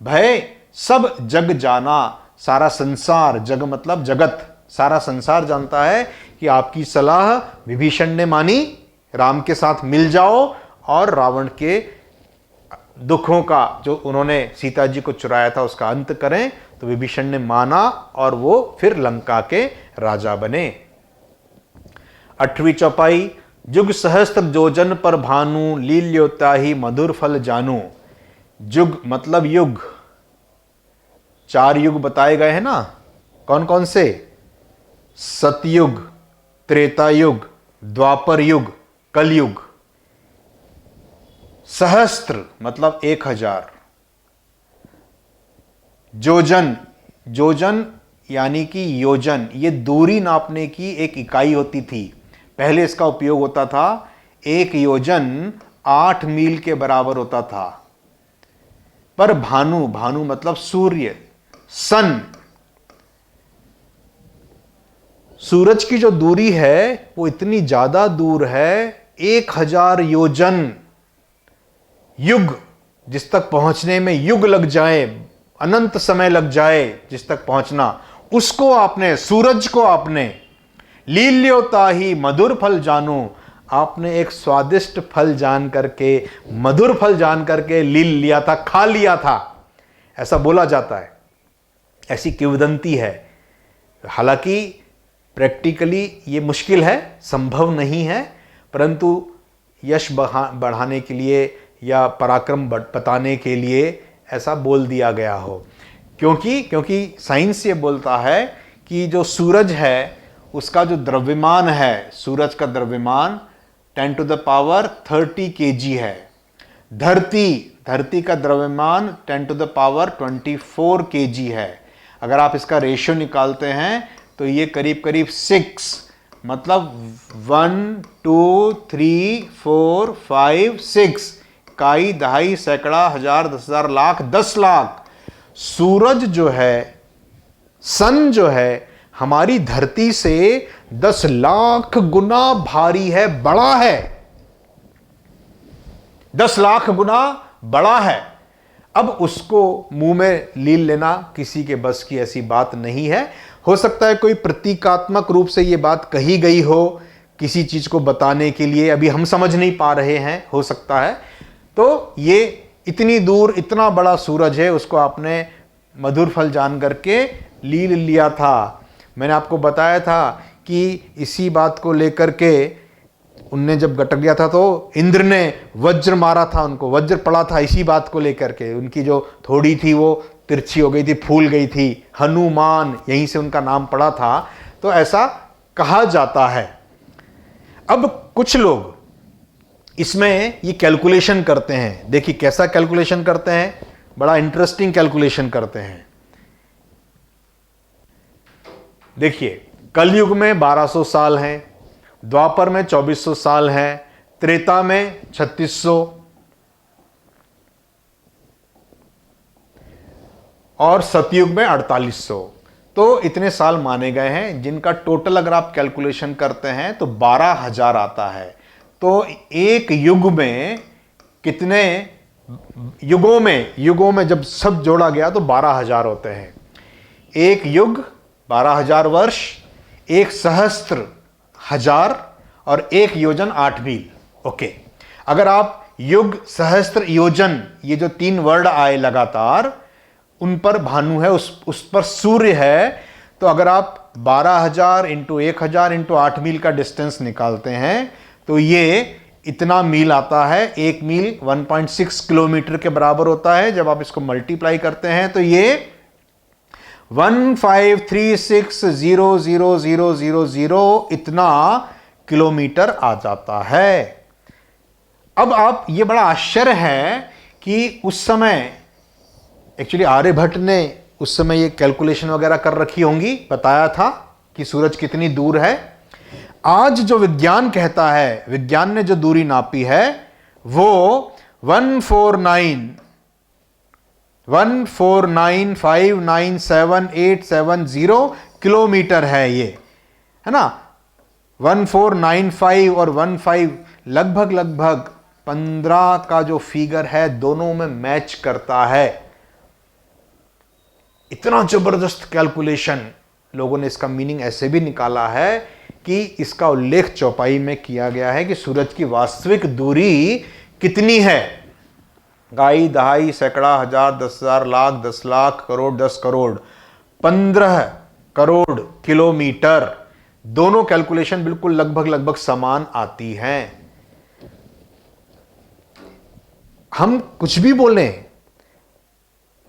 [SPEAKER 1] भय सब जग जाना, सारा संसार, जग मतलब जगत, सारा संसार जानता है कि आपकी सलाह विभीषण ने मानी, राम के साथ मिल जाओ और रावण के दुखों का, जो उन्होंने सीता जी को चुराया था, उसका अंत करें। तो विभीषण ने माना और वो फिर लंका के राजा बने। 8वीं चौपाई, जुग सहस्त्र जोजन पर भानु, लील्योता ही मधुर फल जानू। जुग मतलब युग, 4 युग बताए गए हैं ना, कौन कौन से? सतयुग, त्रेता युग, द्वापर युग, कलयुग। सहस्त्र मतलब 1000। जोजन, जोजन यानी कि योजन, ये दूरी नापने की एक इकाई होती थी। पहले इसका उपयोग होता था, 1 योजन 8 मील के बराबर होता था। पर भानु, भानु मतलब सूर्य, सन, सूरज की जो दूरी है वो इतनी ज्यादा दूर है, 1000 योजन। युग, जिस तक पहुंचने में युग लग जाए, अनंत समय लग जाए जिस तक पहुंचना, उसको आपने, सूरज को आपने, लील्योता ही मधुर फल जानू, आपने एक स्वादिष्ट फल जान करके, मधुर फल जान करके लील लिया था, खा लिया था, ऐसा बोला जाता है, ऐसी किंवदंती है। हालांकि प्रैक्टिकली ये मुश्किल है, संभव नहीं है, परंतु यश बढ़ाने के लिए या पराक्रम बताने के लिए ऐसा बोल दिया गया हो। क्योंकि साइंस ये बोलता है कि जो सूरज है उसका जो द्रव्यमान है, सूरज का द्रव्यमान 10 to the power 30 kg है। धरती का द्रव्यमान 10 to the power 24 kg है। अगर आप इसका रेशियो निकालते हैं तो ये करीब करीब 6, मतलब 1 2 3 4 5 6, इकाई, दहाई, सैकड़ा, हजार, 10,000, लाख, 10 लाख। सूरज जो है, सन जो है, हमारी धरती से 10 लाख गुना भारी है, बड़ा है। 10 लाख गुना बड़ा है। अब उसको मुंह में लील लेना किसी के बस की ऐसी बात नहीं है। हो सकता है कोई प्रतीकात्मक रूप से यह बात कही गई हो किसी चीज को बताने के लिए, अभी हम समझ नहीं पा रहे हैं, हो सकता है। तो ये इतनी दूर इतना बड़ा सूरज है, उसको आपने मधुर फल जान करके लील लिया था। मैंने आपको बताया था कि इसी बात को लेकर के उनने जब गटक गया था तो इंद्र ने वज्र मारा था, उनको वज्र पड़ा था इसी बात को लेकर के। उनकी जो थोड़ी थी वो तिरछी हो गई थी, फूल गई थी। हनुमान, यहीं से उनका नाम पड़ा था। तो ऐसा कहा जाता है। अब कुछ लोग इसमें ये कैलकुलेशन करते हैं। देखिए कैसा कैलकुलेशन करते हैं, बड़ा इंटरेस्टिंग कैलकुलेशन करते हैं। देखिए कलयुग में 1200 साल हैं, द्वापर में 2400 साल हैं, त्रेता में 3600 और सतयुग में 4800। तो इतने साल माने गए हैं, जिनका टोटल अगर आप कैलकुलेशन करते हैं तो 12,000 आता है। तो एक युग में कितने युगों में जब सब जोड़ा गया तो 12,000 होते हैं। एक युग 12,000 वर्ष, एक सहस्त्र 1000 और एक योजन 8 मील। ओके, अगर आप युग सहस्त्र योजन ये जो 3 वर्ड आए लगातार, उन पर भानु है, उस पर सूर्य है। तो अगर आप 12,000 इंटू 1,000 इंटू 8 मील का डिस्टेंस निकालते हैं तो ये इतना मील आता है। 1 मील 1.6 किलोमीटर के बराबर होता है। जब आप इसको मल्टीप्लाई करते हैं तो ये 153600000 इतना किलोमीटर आ जाता है। अब आप ये बड़ा आश्चर्य है कि उस समय एक्चुअली आर्यभट्ट ने उस समय ये कैलकुलेशन वगैरह कर रखी होंगी, बताया था कि सूरज कितनी दूर है। आज जो विज्ञान कहता है, विज्ञान ने जो दूरी नापी है वो 149597870 किलोमीटर है। ये है ना, 1495 और 15 लगभग 15 का जो फिगर है दोनों में मैच करता है। इतना जबरदस्त कैलकुलेशन। लोगों ने इसका मीनिंग ऐसे भी निकाला है कि इसका उल्लेख चौपाई में किया गया है कि सूरज की वास्तविक दूरी कितनी है। गाई दहाई सैकड़ा हजार 10,000 लाख 10 लाख करोड़ 10 करोड़ 15 करोड़ किलोमीटर। दोनों कैलकुलेशन बिल्कुल लगभग समान आती हैं। हम कुछ भी बोलें,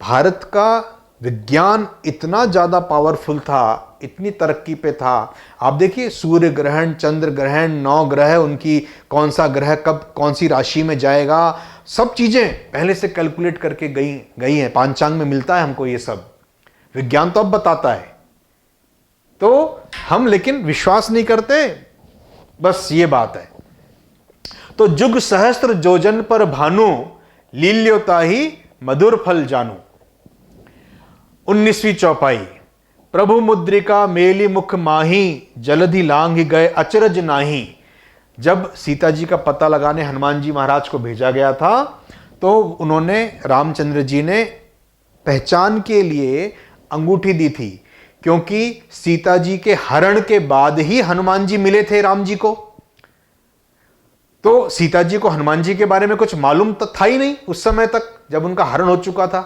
[SPEAKER 1] भारत का विज्ञान इतना ज्यादा पावरफुल था, इतनी तरक्की पे था। आप देखिए सूर्य ग्रहण, चंद्र ग्रहण, 9 ग्रह, उनकी कौन सा ग्रह कब कौन सी राशि में जाएगा, सब चीजें पहले से कैलकुलेट करके गई हैं। पांचांग में मिलता है हमको ये सब। विज्ञान तो अब बताता है, तो हम लेकिन विश्वास नहीं करते, बस ये बात है। तो जुग सहस्त्र जोजन पर भानु, लील्योता ही मधुर फल जानू। 19वीं चौपाई। प्रभु मुद्रिका मेली मुख माही, जलधि लांघ गए अचरज नाही। जब सीता जी का पता लगाने हनुमान जी महाराज को भेजा गया था तो उन्होंने, रामचंद्र जी ने पहचान के लिए अंगूठी दी थी, क्योंकि सीता जी के हरण के बाद ही हनुमान जी मिले थे राम जी को। तो सीता जी को हनुमान जी के बारे में कुछ मालूम तो था ही नहीं उस समय तक, जब उनका हरण हो चुका था।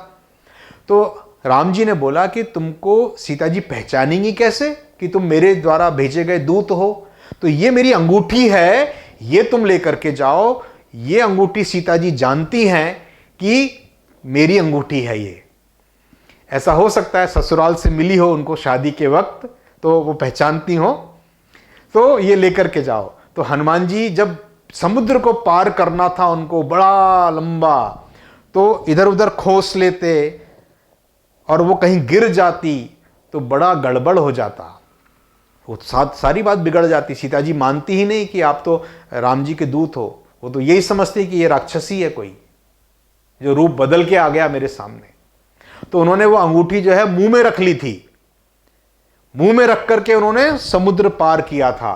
[SPEAKER 1] तो राम जी ने बोला कि तुमको सीता जी पहचानेंगी कैसे कि तुम मेरे द्वारा भेजे गए दूत हो। तो ये मेरी अंगूठी है, ये तुम लेकर के जाओ। ये अंगूठी सीता जी जानती हैं कि मेरी अंगूठी है ये। ऐसा हो सकता है ससुराल से मिली हो उनको शादी के वक्त, तो वो पहचानती हो, तो ये लेकर के जाओ। तो हनुमान जी जब समुद्र को पार करना था उनको बड़ा लंबा, तो इधर उधर खोस लेते और वो कहीं गिर जाती तो बड़ा गड़बड़ हो जाता, वो सारी बात बिगड़ जाती। सीता जी मानती ही नहीं कि आप तो राम जी के दूत हो। वो तो यही समझती कि ये राक्षसी है कोई, जो रूप बदल के आ गया मेरे सामने। तो उन्होंने वो अंगूठी जो है मुंह में रख ली थी। मुंह में रख करके उन्होंने समुद्र पार किया था।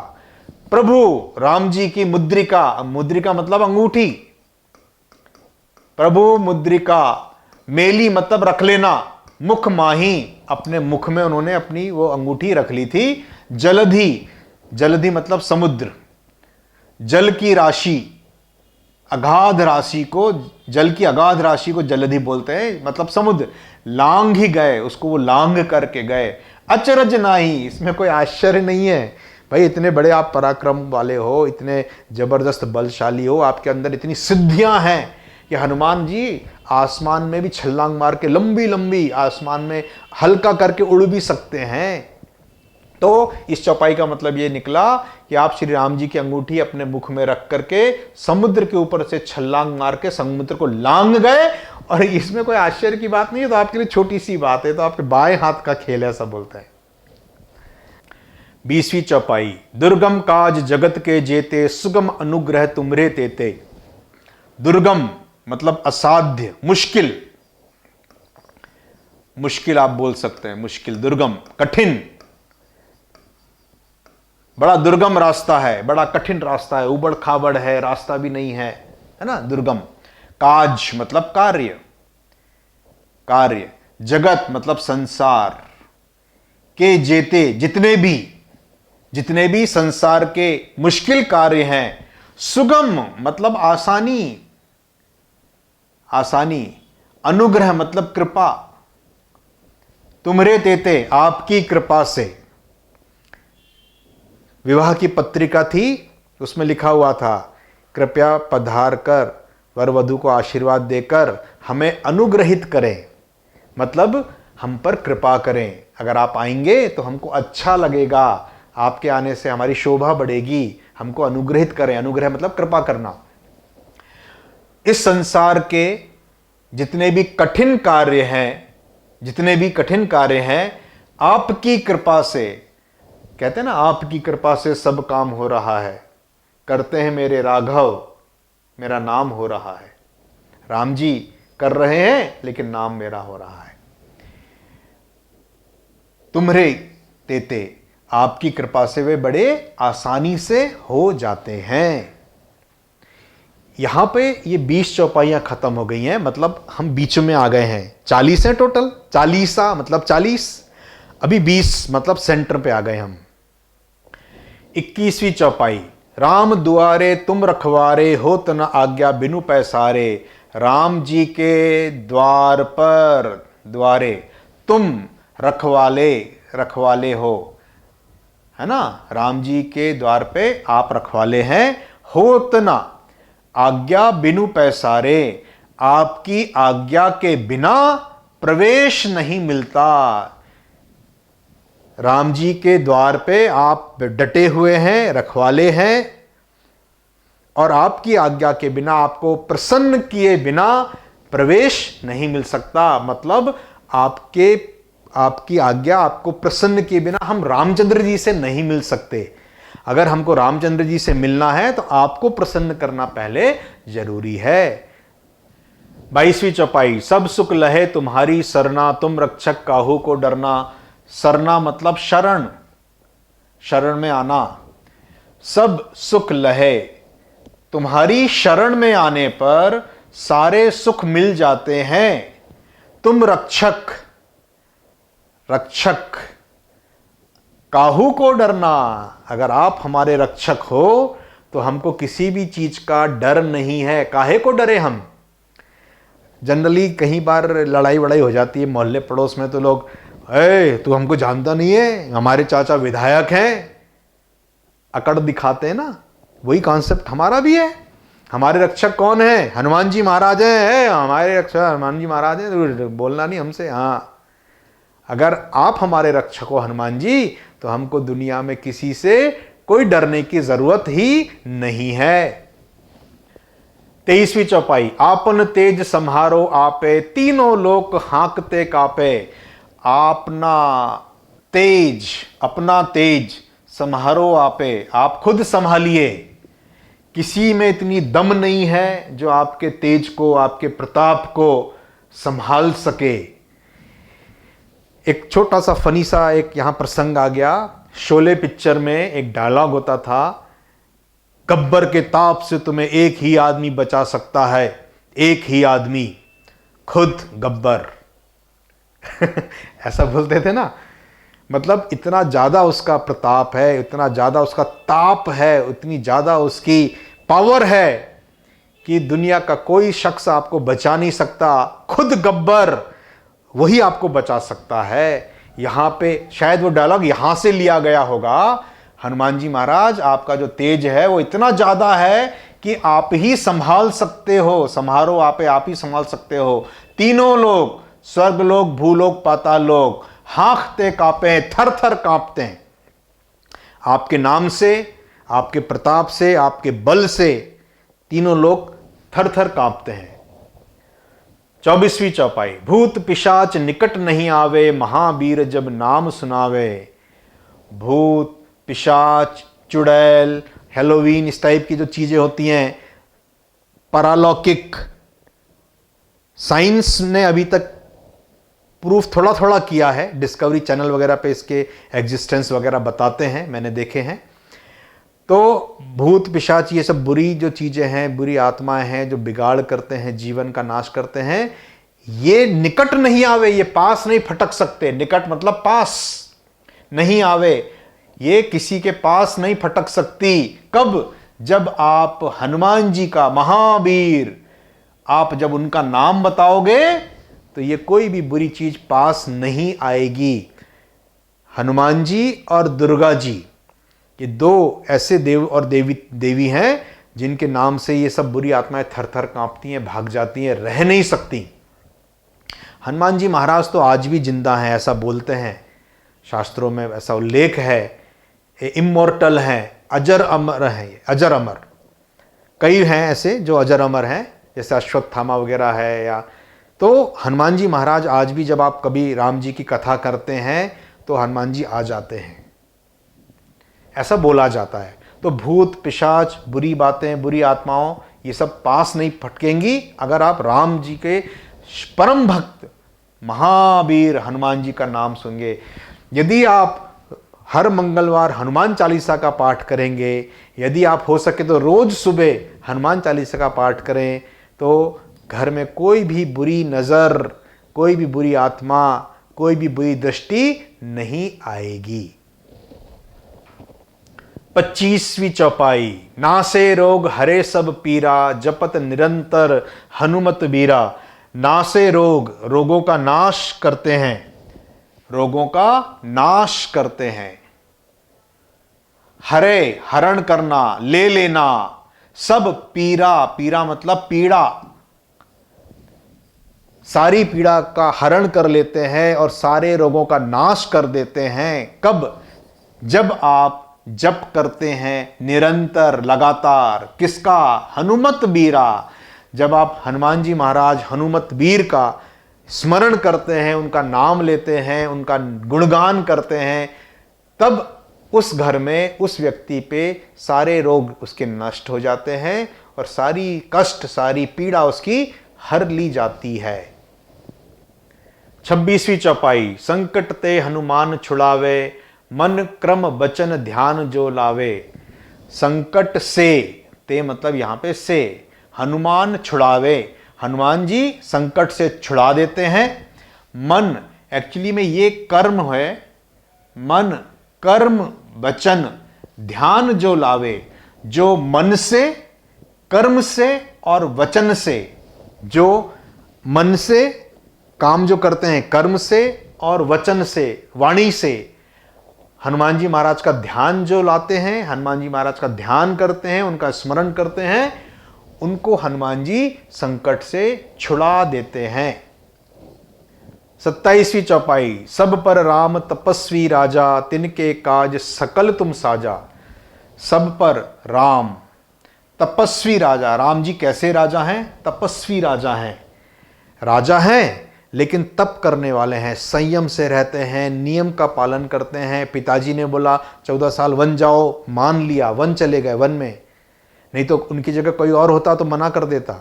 [SPEAKER 1] प्रभु राम जी की मुद्रिका, मुद्रिका मतलब अंगूठी, प्रभु मुद्रिका, मेली मतलब रख लेना, मुख माही, अपने मुख में उन्होंने अपनी वो अंगूठी रख ली थी। जलधि, जलधि मतलब समुद्र, जल की राशि, अगाध राशि को, जल की अगाध राशि को जलधि बोलते हैं, मतलब समुद्र। लांग ही गए, उसको वो लांग करके गए। अचरज नाही, इसमें कोई आश्चर्य नहीं है भाई, इतने बड़े आप पराक्रम वाले हो, इतने जबरदस्त बलशाली हो, आपके अंदर इतनी सिद्धियां हैं कि हनुमान जी आसमान में भी छलांग मार के लंबी लंबी आसमान में हल्का करके उड़ भी सकते हैं। तो इस चौपाई का मतलब ये निकला कि आप श्री राम जी की अंगूठी अपने मुख में रख करके समुद्र के ऊपर से छलांग मार के समुद्र को लांग गए। और इसमें कोई आश्चर्य की बात नहीं है, तो आपके लिए छोटी सी बात है, तो आपके बाएं हाथ का खेल है, ऐसा बोलते हैं। 20वीं चौपाई। दुर्गम काज जगत के जेते, सुगम अनुग्रह तुमरे तेते। दुर्गम मतलब असाध्य, मुश्किल, मुश्किल आप बोल सकते हैं, मुश्किल, दुर्गम, कठिन, बड़ा दुर्गम रास्ता है, बड़ा कठिन रास्ता है, उबड़ खाबड़ है, रास्ता भी नहीं है, है ना, दुर्गम। काज मतलब कार्य, कार्य, जगत मतलब संसार, के जेते जितने भी संसार के मुश्किल कार्य हैं। सुगम मतलब आसानी, आसानी, अनुग्रह मतलब कृपा, तुमरे तेते आपकी कृपा से। विवाह की पत्रिका थी, उसमें लिखा हुआ था, कृपया पधार कर वर वधू को आशीर्वाद देकर हमें अनुग्रहित करें, मतलब हम पर कृपा करें। अगर आप आएंगे तो हमको अच्छा लगेगा, आपके आने से हमारी शोभा बढ़ेगी, हमको अनुग्रहित करें। अनुग्रह मतलब कृपा करना। इस संसार के जितने भी कठिन कार्य हैं, जितने भी कठिन कार्य हैं, आपकी कृपा से, कहते हैं ना, आपकी कृपा से सब काम हो रहा है, करते हैं मेरे राघव, मेरा नाम हो रहा है। राम जी कर रहे हैं लेकिन नाम मेरा हो रहा है। तुम्हरे तेते, आपकी कृपा से वे बड़े आसानी से हो जाते हैं। यहां पे ये 20 चौपाइयां खत्म हो गई हैं, मतलब हम बीच में आ गए हैं। 40 हैं टोटल, 40 मतलब 40, अभी 20 मतलब सेंटर पे आ गए हम। 21वीं चौपाई। राम दुआरे तुम रखवारे, होत न आज्ञा बिनु पैसारे। राम जी के द्वार पर, द्वारे, तुम रखवाले, रखवाले हो, है ना, राम जी के द्वार पे आप रखवाले हैं। होत न आज्ञा बिनु पैसारे, आपकी आज्ञा के बिना प्रवेश नहीं मिलता। राम जी के द्वार पे आप डटे हुए हैं, रखवाले हैं, और आपकी आज्ञा के बिना, आपको प्रसन्न किए बिना प्रवेश नहीं मिल सकता। मतलब आपकी आज्ञा, आपको प्रसन्न किए बिना हम रामचंद्र जी से नहीं मिल सकते। अगर हमको रामचंद्र जी से मिलना है तो आपको प्रसन्न करना पहले जरूरी है। 22वीं चौपाई। सब सुख लहे तुम्हारी सरना, तुम रक्षक काहू को डरना। सरना मतलब शरण, शरण में आना। सब सुख लहे, तुम्हारी शरण में आने पर सारे सुख मिल जाते हैं। तुम रक्षक, रक्षक, काहू को डरना, अगर आप हमारे रक्षक हो तो हमको किसी भी चीज का डर नहीं है। काहे को डरे हम? जनरली कहीं बार लड़ाई वड़ाई हो जाती है मोहल्ले पड़ोस में, तो लोग, तू हमको जानता नहीं है, हमारे चाचा विधायक हैं, अकड़ दिखाते हैं ना। वही कॉन्सेप्ट हमारा भी है। हमारे रक्षक कौन है? हनुमान जी महाराज हैं, हमारे रक्षक हनुमान जी महाराज हैं, बोलना नहीं हमसे। हाँ, अगर आप हमारे रक्षक हो हनुमान जी, तो हमको दुनिया में किसी से कोई डरने की जरूरत ही नहीं है। 23वीं चौपाई। आपन तेज संहारो आपे, तीनों लोक हांकते कापे। अपना तेज संहारो आपे, आप खुद संभालिए। किसी में इतनी दम नहीं है जो आपके तेज को, आपके प्रताप को संभाल सके। एक छोटा सा फनी सा एक यहां प्रसंग आ गया। शोले पिक्चर में एक डायलॉग होता था, गब्बर के ताप से तुम्हें एक ही आदमी बचा सकता है, एक ही आदमी खुद गब्बर। ऐसा बोलते थे ना, मतलब इतना ज्यादा उसका प्रताप है, इतना ज्यादा उसका ताप है, उतनी ज्यादा उसकी पावर है कि दुनिया का कोई शख्स आपको बचा नहीं सकता। खुद गब्बर वही आपको बचा सकता है। यहां पे शायद वो डायलॉग यहां से लिया गया होगा। हनुमान जी महाराज, आपका जो तेज है वो इतना ज्यादा है कि आप ही संभाल सकते हो, संभारो आप ही संभाल सकते हो। तीनों लोग, स्वर्ग लोग, भूलोक, पाताल लोग हाँकते कांपे, थर थर कांपते हैं आपके नाम से, आपके प्रताप से, आपके बल से तीनों लोग थर थर कांपते हैं। 24वीं चौपाई। भूत पिशाच निकट नहीं आवे, महावीर जब नाम सुनावे। भूत पिशाच, चुड़ैल, हेलोवीन, इस टाइप की जो चीजें होती हैं, परालौकिक, साइंस ने अभी तक प्रूफ थोड़ा थोड़ा किया है, डिस्कवरी चैनल वगैरह पे इसके एग्जिस्टेंस वगैरह बताते हैं, मैंने देखे हैं। तो भूत पिशाच ये सब बुरी जो चीजें हैं, बुरी आत्माएं हैं जो बिगाड़ करते हैं, जीवन का नाश करते हैं, ये निकट नहीं आवे, ये पास नहीं फटक सकते। निकट मतलब पास नहीं आवे, ये किसी के पास नहीं फटक सकती। कब? जब आप हनुमान जी का, महावीर, आप जब उनका नाम बताओगे तो ये कोई भी बुरी चीज पास नहीं आएगी। हनुमान जी और दुर्गा जी, ये दो ऐसे देव और देवी हैं जिनके नाम से ये सब बुरी आत्माएं थर थर कांपती हैं, भाग जाती हैं, रह नहीं सकती। हनुमान जी महाराज तो आज भी जिंदा हैं, ऐसा बोलते हैं, शास्त्रों में ऐसा उल्लेख है। इमोर्टल हैं, अजर अमर हैं, अजर अमर। कई हैं ऐसे जो अजर अमर हैं, जैसे अश्वत्थामा वगैरह है। या तो हनुमान जी महाराज आज भी, जब आप कभी राम जी की कथा करते हैं तो हनुमान जी आ जाते हैं, ऐसा बोला जाता है। तो भूत पिशाच, बुरी बातें, बुरी आत्माओं, ये सब पास नहीं फटकेंगी अगर आप राम जी के परम भक्त महावीर हनुमान जी का नाम सुनेंगे। यदि आप हर मंगलवार हनुमान चालीसा का पाठ करेंगे, यदि आप हो सके तो रोज सुबह हनुमान चालीसा का पाठ करें, तो घर में कोई भी बुरी नजर, कोई भी बुरी आत्मा, कोई भी बुरी दृष्टि नहीं आएगी। 25वीं चौपाई। नासे रोग हरे सब पीरा, जपत निरंतर हनुमत बीरा। नासे रोग, रोगों का नाश करते हैं, रोगों का नाश करते हैं। हरे, हरण करना, ले लेना। सब पीरा, पीरा मतलब पीड़ा, सारी पीड़ा का हरण कर लेते हैं और सारे रोगों का नाश कर देते हैं। कब? जब आप जप करते हैं निरंतर, लगातार। किसका? हनुमत बीरा। जब आप हनुमान जी महाराज, हनुमत वीर का स्मरण करते हैं, उनका नाम लेते हैं, उनका गुणगान करते हैं, तब उस घर में, उस व्यक्ति पे सारे रोग उसके नष्ट हो जाते हैं और सारी कष्ट, सारी पीड़ा उसकी हर ली जाती है। 26वीं चौपाई। संकट ते हनुमान छुड़ावे, मन क्रम वचन ध्यान जो लावे। संकट से, ते मतलब यहां पे से, हनुमान छुड़ावे, हनुमान जी संकट से छुड़ा देते हैं। मन, एक्चुअली में ये कर्म है, मन, कर्म, वचन, ध्यान जो लावे, जो मन से, कर्म से और वचन से, जो मन से काम जो करते हैं, कर्म से और वचन से, वाणी से, हनुमान जी महाराज का ध्यान जो लाते हैं, हनुमान जी महाराज का ध्यान करते हैं, उनका स्मरण करते हैं, उनको हनुमान जी संकट से छुड़ा देते हैं। 27वीं चौपाई। सब पर राम तपस्वी राजा, तिनके काज सकल तुम साजा। सब पर राम तपस्वी राजा। राम जी कैसे राजा हैं? तपस्वी राजा हैं। राजा हैं लेकिन तप करने वाले हैं, संयम से रहते हैं, नियम का पालन करते हैं। पिताजी ने बोला 14 साल वन जाओ, मान लिया, वन चले गए वन में। नहीं तो उनकी जगह कोई और होता तो मना कर देता,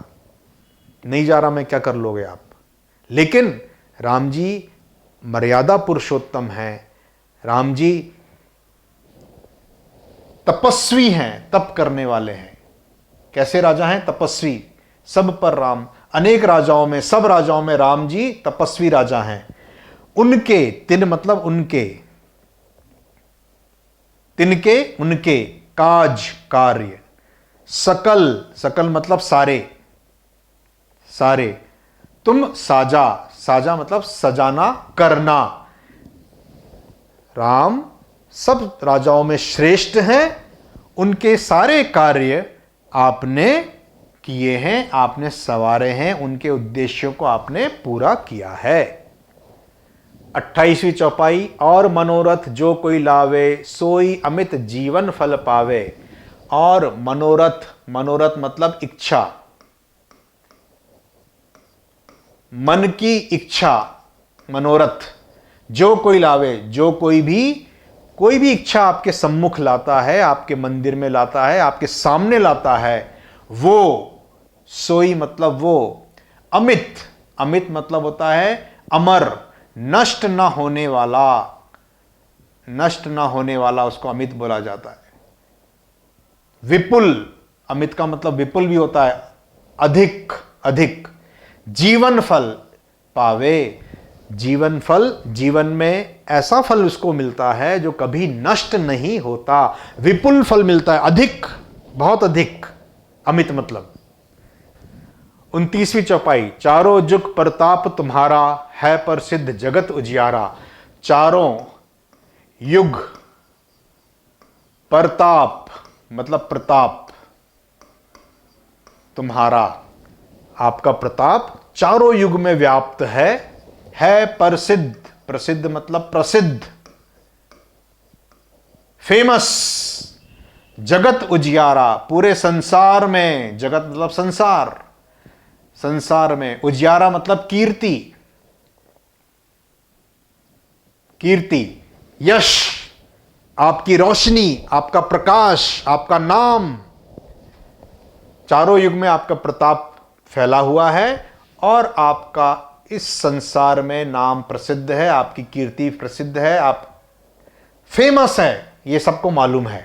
[SPEAKER 1] नहीं जा रहा मैं, क्या कर लोगे आप। लेकिन राम जी मर्यादा पुरुषोत्तम हैं, राम जी तपस्वी हैं, तप करने वाले हैं। कैसे राजा हैं? तपस्वी। सब पर राम, अनेक राजाओं में, सब राजाओं में राम जी तपस्वी राजा हैं। उनके, तिन मतलब उनके, तिनके उनके काज कार्य, सकल, सकल मतलब सारे, सारे, तुम साजा, साजा मतलब सजाना करना। राम सब राजाओं में श्रेष्ठ हैं, उनके सारे कार्य आपने किए हैं, आपने संवारे हैं, उनके उद्देश्यों को आपने पूरा किया है। 28वीं चौपाई, और मनोरथ जो कोई लावे सोई अमित जीवन फल पावे। और मनोरथ, मनोरथ मतलब इच्छा, मन की इच्छा, मनोरथ जो कोई लावे, जो कोई भी इच्छा आपके सम्मुख लाता है, आपके मंदिर में लाता है, आपके सामने लाता है, वो सोई मतलब वो, अमित, अमित मतलब होता है अमर, नष्ट ना होने वाला, नष्ट ना होने वाला उसको अमित बोला जाता है। विपुल, अमित का मतलब विपुल भी होता है, अधिक, अधिक। जीवन फल पावे, जीवन फल, जीवन में ऐसा फल उसको मिलता है जो कभी नष्ट नहीं होता, विपुल फल मिलता है, अधिक, बहुत अधिक, अमित मतलब। 29वीं चौपाई, चारों जुग प्रताप तुम्हारा है प्रसिद्ध जगत उजियारा। चारों युग, प्रताप मतलब प्रताप, तुम्हारा, आपका प्रताप चारों युग में व्याप्त है प्रसिद्ध, प्रसिद्ध मतलब प्रसिद्ध, फेमस, जगत उजियारा, पूरे संसार में, जगत मतलब संसार, संसार में, उजियारा मतलब कीर्ति, कीर्ति, यश, आपकी रोशनी, आपका प्रकाश, आपका नाम, चारों युग में आपका प्रताप फैला हुआ है और आपका इस संसार में नाम प्रसिद्ध है, आपकी कीर्ति प्रसिद्ध है, आप फेमस है, ये सबको मालूम है।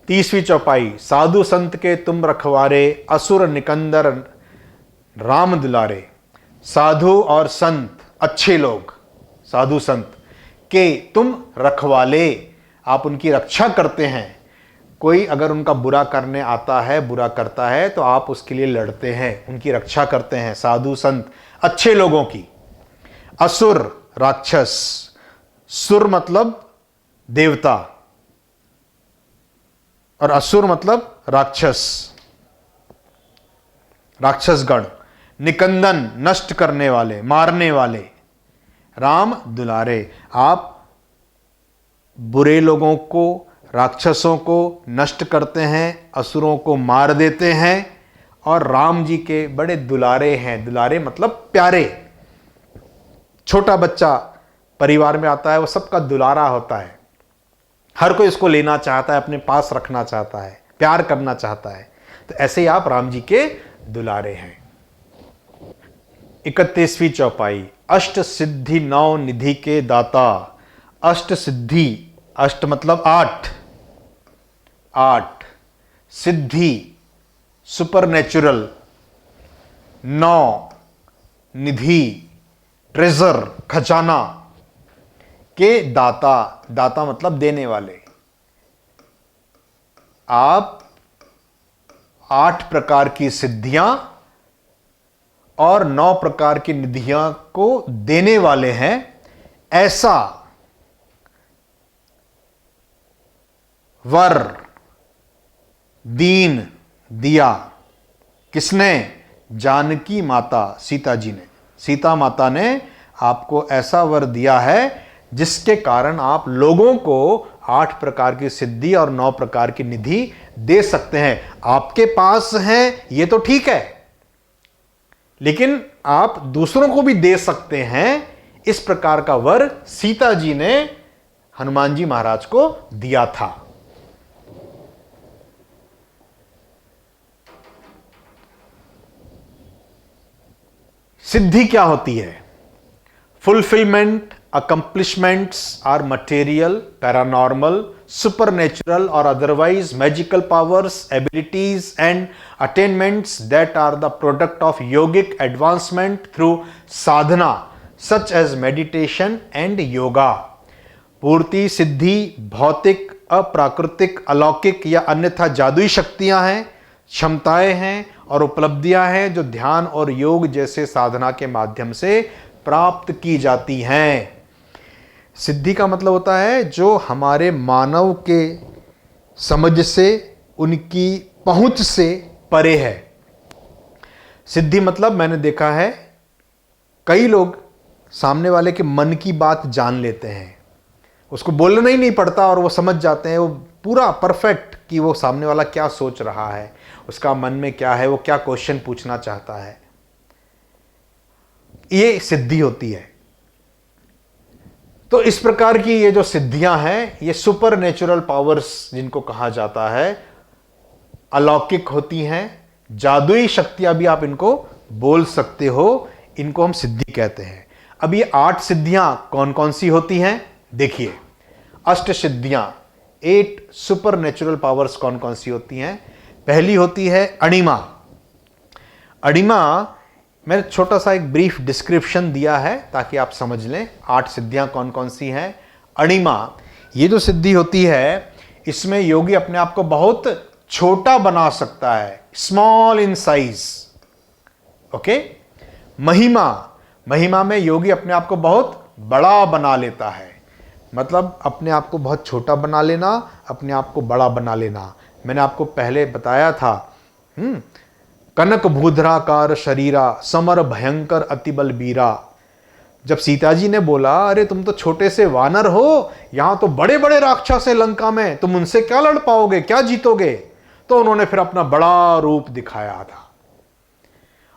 [SPEAKER 1] 30वीं चौपाई, साधु संत के तुम रखवारे असुर निकंदर राम दुलारे। साधु और संत, अच्छे लोग, साधु संत के तुम रखवाले, आप उनकी रक्षा करते हैं। कोई अगर उनका बुरा करने आता है, बुरा करता है, तो आप उसके लिए लड़ते हैं, उनकी रक्षा करते हैं, साधु संत अच्छे लोगों की। असुर राक्षस, सुर मतलब देवता और असुर मतलब राक्षस, राक्षसगण। निकंदन नष्ट करने वाले, मारने वाले। राम दुलारे, आप बुरे लोगों को, राक्षसों को नष्ट करते हैं, असुरों को मार देते हैं और राम जी के बड़े दुलारे हैं। दुलारे मतलब प्यारे। छोटा बच्चा परिवार में आता है, वो सबका दुलारा होता है, हर कोई इसको लेना चाहता है, अपने पास रखना चाहता है, प्यार करना चाहता है। तो ऐसे ही आप राम जी के दुलारे हैं। 31वीं चौपाई, अष्ट सिद्धि नौ निधि के दाता। अष्ट सिद्धि, अष्ट मतलब 8, 8 सिद्धि सुपर नेचुरल, 9 निधि ट्रेजर खजाना के दाता। दाता मतलब देने वाले। आप 8 प्रकार की सिद्धियां और 9 प्रकार की निधियां को देने वाले हैं। ऐसा वर दीन दिया किसने? जानकी माता, सीता जी ने। सीता माता ने आपको ऐसा वर दिया है जिसके कारण आप लोगों को 8 प्रकार की सिद्धि और 9 प्रकार की निधि दे सकते हैं। आपके पास है ये तो ठीक है, लेकिन आप दूसरों को भी दे सकते हैं। इस प्रकार का वर सीता जी ने हनुमान जी महाराज को दिया था। सिद्धि क्या होती है? Fulfilment, accomplishments are material, paranormal, supernatural or otherwise magical powers, abilities and attainments that are the product of yogic advancement through sadhana such as meditation and yoga। पूर्ति, सिद्धि, भौतिक, अप्राकृतिक, अलौकिक या अन्यथा जादुई शक्तियां हैं, क्षमताएं हैं और उपलब्धियां हैं जो ध्यान और योग जैसे साधना के माध्यम से प्राप्त की जाती हैं। सिद्धि का मतलब होता है जो हमारे मानव के समझ से, उनकी पहुंच से परे है। सिद्धि मतलब मैंने देखा है कई लोग सामने वाले के मन की बात जान लेते हैं, उसको बोलना ही नहीं पड़ता और वो समझ जाते हैं, वो पूरा परफेक्ट कि वो सामने वाला क्या सोच रहा है, उसका मन में क्या है, वो क्या क्वेश्चन पूछना चाहता है। ये सिद्धि होती है। तो इस प्रकार की ये जो सिद्धियां हैं, ये सुपर नेचुरल पावर्स जिनको कहा जाता है, अलौकिक होती हैं, जादुई शक्तियां भी आप इनको बोल सकते हो, इनको हम सिद्धि कहते हैं। अब ये 8 सिद्धियां कौन कौन सी होती हैं देखिए। अष्ट सिद्धियां, 8 सुपर नेचुरल पावर्स कौन कौन सी होती हैं। पहली होती है अणिमा। अणिमा मैंने छोटा सा एक ब्रीफ डिस्क्रिप्शन दिया है ताकि आप समझ लें 8 सिद्धियां कौन कौन सी हैं। अणिमा, ये जो सिद्धि होती है इसमें योगी अपने आप को बहुत छोटा बना सकता है, स्मॉल इन साइज। ओके। महिमा, महिमा में योगी अपने आप को बहुत बड़ा बना लेता है, मतलब अपने आप को बहुत छोटा बना लेना, अपने आप को बड़ा बना लेना। मैंने आपको पहले बताया था, कनक भूधराकार शरीरा समर भयंकर अतिबल बीरा। जब सीता जी ने बोला अरे तुम तो छोटे से वानर हो, यहां तो बड़े बड़े राक्षस है लंका में, तुम उनसे क्या लड़ पाओगे, क्या जीतोगे, तो उन्होंने फिर अपना बड़ा रूप दिखाया था।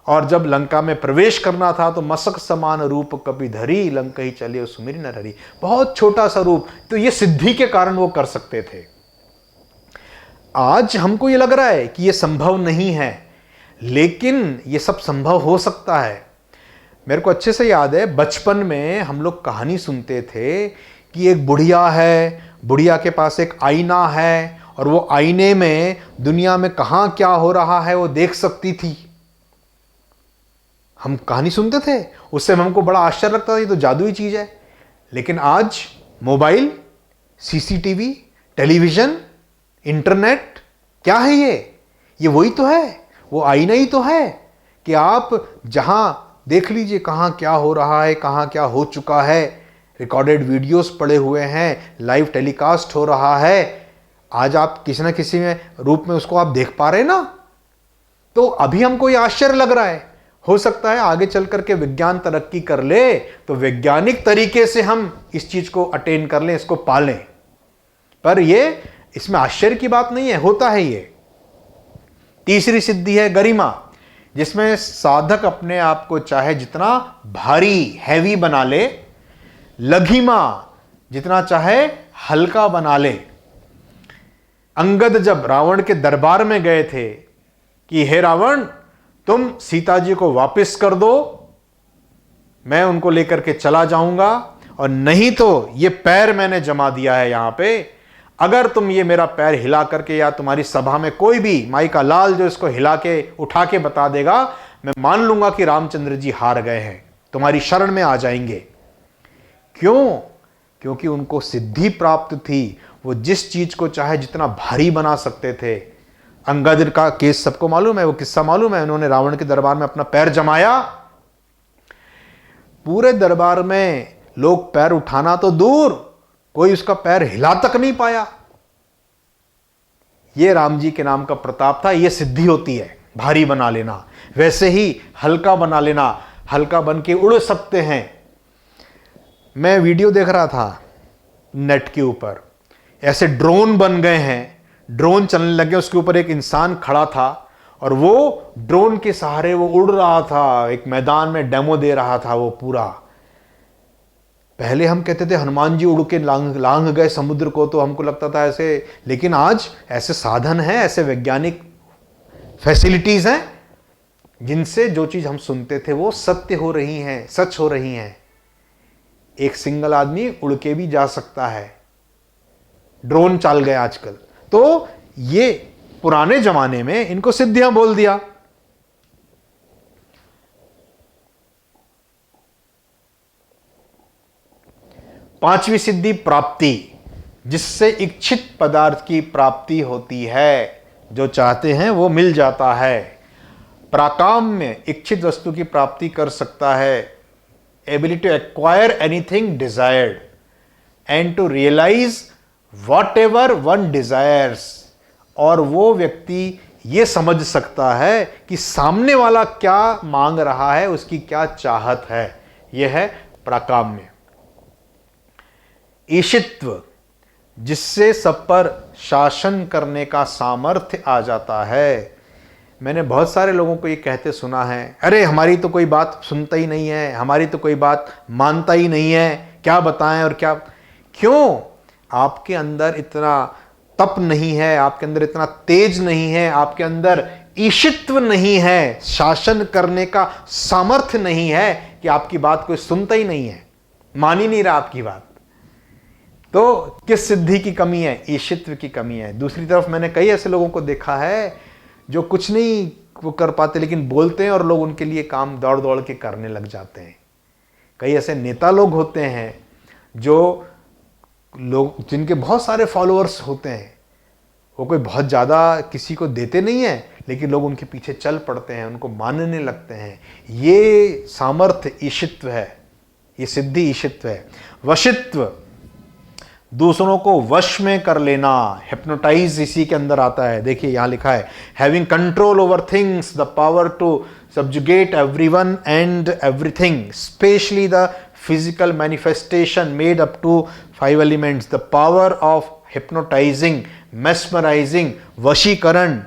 [SPEAKER 1] और जब लंका में प्रवेश करना था तो मसक समान रूप कपि धरी, लंका ही चले सुमिरि नर हरि। बहुत छोटा सा रूप, तो ये सिद्धि के कारण वो कर सकते थे। आज हमको ये लग रहा है कि ये संभव नहीं है, लेकिन ये सब संभव हो सकता है। मेरे को अच्छे से याद है बचपन में हम लोग कहानी सुनते थे कि एक बुढ़िया है, बुढ़िया के पास एक आईना है और वो आईने में दुनिया में कहां क्या हो रहा है वो देख सकती थी। हम कहानी सुनते थे, उससे हमको बड़ा आश्चर्य लगता था, ये तो जादुई चीज है। लेकिन आज मोबाइल, सीसीटीवी, टेलीविजन, इंटरनेट, क्या है ये वही तो है, वो आईना ही तो है कि आप जहां देख लीजिए कहां क्या हो रहा है, कहां क्या हो चुका है। रिकॉर्डेड वीडियोस पड़े हुए हैं, लाइव टेलीकास्ट हो रहा है। आज आप किसी न किसी में रूप में उसको आप देख पा रहे हैं ना। तो अभी हमको ये आश्चर्य लग रहा है, हो सकता है आगे चल करके विज्ञान तरक्की कर ले तो वैज्ञानिक तरीके से हम इस चीज को अटेन कर लें, इसको पालें। पर ये इसमें आश्चर्य की बात नहीं है, होता है ये। तीसरी सिद्धि है गरिमा, जिसमें साधक अपने आप को चाहे जितना भारी, हैवी बना ले। लघिमा, जितना चाहे हल्का बना ले। अंगद जब रावण के दरबार में गए थे कि हे रावण, तुम सीता जी को वापस कर दो, मैं उनको लेकर के चला जाऊंगा, और नहीं तो ये पैर मैंने जमा दिया है यहां पे, अगर तुम ये मेरा पैर हिला करके या तुम्हारी सभा में कोई भी माई का लाल जो इसको हिला के उठा के बता देगा, मैं मान लूंगा कि रामचंद्र जी हार गए हैं, तुम्हारी शरण में आ जाएंगे। क्यों? क्योंकि उनको सिद्धि प्राप्त थी, वो जिस चीज को चाहे जितना भारी बना सकते थे। अंगद का केस सबको मालूम है, वो किस्सा मालूम है। उन्होंने रावण के दरबार में अपना पैर जमाया, पूरे दरबार में लोग पैर उठाना तो दूर, कोई उसका पैर हिला तक नहीं पाया। ये राम जी के नाम का प्रताप था। ये सिद्धि होती है भारी बना लेना। वैसे ही हल्का बना लेना, हल्का बन के उड़ सकते हैं। मैं वीडियो देख रहा था नेट के ऊपर, ऐसे ड्रोन बन गए हैं, ड्रोन चलने लगे, उसके ऊपर एक इंसान खड़ा था और वो ड्रोन के सहारे वो उड़ रहा था, एक मैदान में डेमो दे रहा था वो पूरा। पहले हम कहते थे हनुमान जी उड़ के लांघ गए समुद्र को, तो हमको लगता था ऐसे, लेकिन आज ऐसे साधन हैं, ऐसे वैज्ञानिक फैसिलिटीज हैं जिनसे जो चीज हम सुनते थे वो सत्य हो रही हैं, सच हो रही हैं। एक सिंगल आदमी उड़ के भी जा सकता है। ड्रोन चल गए आजकल। तो ये पुराने जमाने में इनको सिद्धियां बोल दिया। पांचवी सिद्धि प्राप्ति, जिससे इच्छित पदार्थ की प्राप्ति होती है, जो चाहते हैं वो मिल जाता है। प्राकाम में इच्छित वस्तु की प्राप्ति कर सकता है, ability to acquire anything desired and to realise whatever one desires. और वो व्यक्ति ये समझ सकता है कि सामने वाला क्या मांग रहा है, उसकी क्या चाहत है। यह है प्राकाम में। ईशित्व, जिससे सब पर शासन करने का सामर्थ्य आ जाता है। मैंने बहुत सारे लोगों को ये कहते सुना है, अरे हमारी तो कोई बात सुनता ही नहीं है, हमारी तो कोई बात मानता ही नहीं है, क्या बताएं और क्या। क्यों? आपके अंदर इतना तप नहीं है, आपके अंदर इतना तेज नहीं है, आपके अंदर ईशित्व नहीं है, शासन करने का सामर्थ्य नहीं है कि आपकी बात कोई सुनता ही नहीं है, मान ही नहीं रहा आपकी बात। तो किस सिद्धि की कमी है? ईशित्व की कमी है। दूसरी तरफ मैंने कई ऐसे लोगों को देखा है जो कुछ नहीं वो कर पाते, लेकिन बोलते हैं और लोग उनके लिए काम दौड़ दौड़ के करने लग जाते हैं। कई ऐसे नेता लोग होते हैं जो लोग जिनके बहुत सारे फॉलोअर्स होते हैं, वो कोई बहुत ज़्यादा किसी को देते नहीं है, लेकिन लोग उनके पीछे चल पड़ते हैं, उनको मानने लगते हैं। ये सामर्थ्य ईशित्व है, ये सिद्धि ईशित्व है। वशित्व, दूसरों को वश में कर लेना, हिप्नोटाइज इसी के अंदर आता है। देखिए यहां लिखा है, having control over things, the power to subjugate everyone and everything, specially the physical manifestation made up to 5 elements, the power of hypnotising, mesmerising, वशीकरण,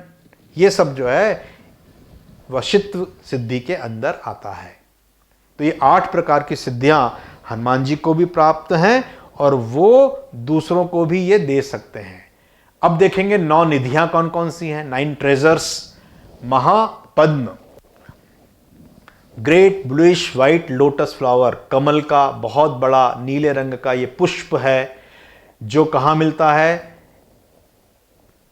[SPEAKER 1] ये सब जो है वशित्व सिद्धि के अंदर आता है। तो ये 8 प्रकार की सिद्धियां हनुमान जी को भी प्राप्त हैं और वो दूसरों को भी ये दे सकते हैं। अब देखेंगे 9 निधियां कौन कौन सी हैं, 9 treasures. Mahapadma, great bluish white lotus flower, कमल का बहुत बड़ा नीले रंग का ये पुष्प है, जो कहाँ मिलता है?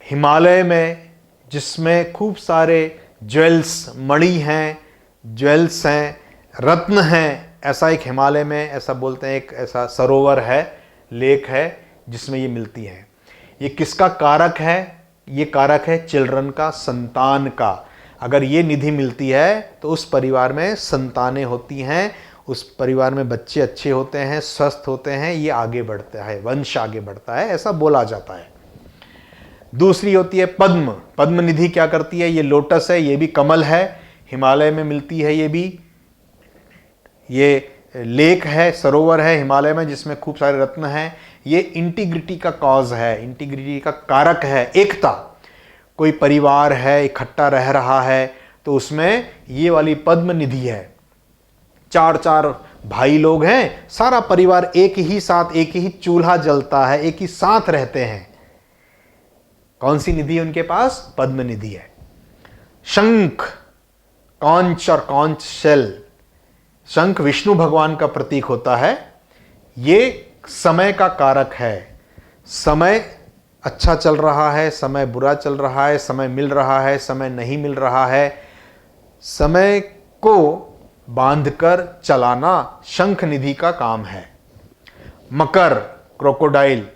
[SPEAKER 1] हिमालय में, जिसमें खूब सारे ज्वेल्स, मणि हैं, ज्वेल्स हैं, रत्न हैं। ऐसा एक हिमालय में, ऐसा बोलते हैं, एक ऐसा सरोवर है, लेक है, जिसमें ये मिलती है। ये किसका कारक है? ये कारक है चिल्ड्रन का, संतान का। अगर ये निधि मिलती है तो उस परिवार में संतानें होती हैं, उस परिवार में बच्चे अच्छे होते हैं, स्वस्थ होते हैं, ये आगे बढ़ता है, वंश आगे बढ़ता है, ऐसा बोला जाता है। दूसरी होती है पद्म। पद्म निधि क्या करती है? ये लोटस है, ये भी कमल है, हिमालय में मिलती है। ये भी ये लेक है, सरोवर है हिमालय में, जिसमें खूब सारे रत्न हैं। ये इंटीग्रिटी का कॉज है, इंटीग्रिटी का कारक है, एकता। कोई परिवार है, इकट्ठा रह रहा है, तो उसमें ये वाली पद्म निधि है। 4 भाई लोग हैं, सारा परिवार एक ही साथ, एक ही चूल्हा जलता है, एक ही साथ रहते हैं। कौन सी निधि है उनके पास? पद्म निधि है। शंख, कॉन्च और कॉन्च शेल। शंख विष्णु भगवान का प्रतीक होता है। ये समय का कारक है। समय अच्छा चल रहा है, समय बुरा चल रहा है, समय मिल रहा है, समय नहीं मिल रहा है, समय को बांधकर चलाना शंख निधि का काम है। मकर, क्रोकोडाइल,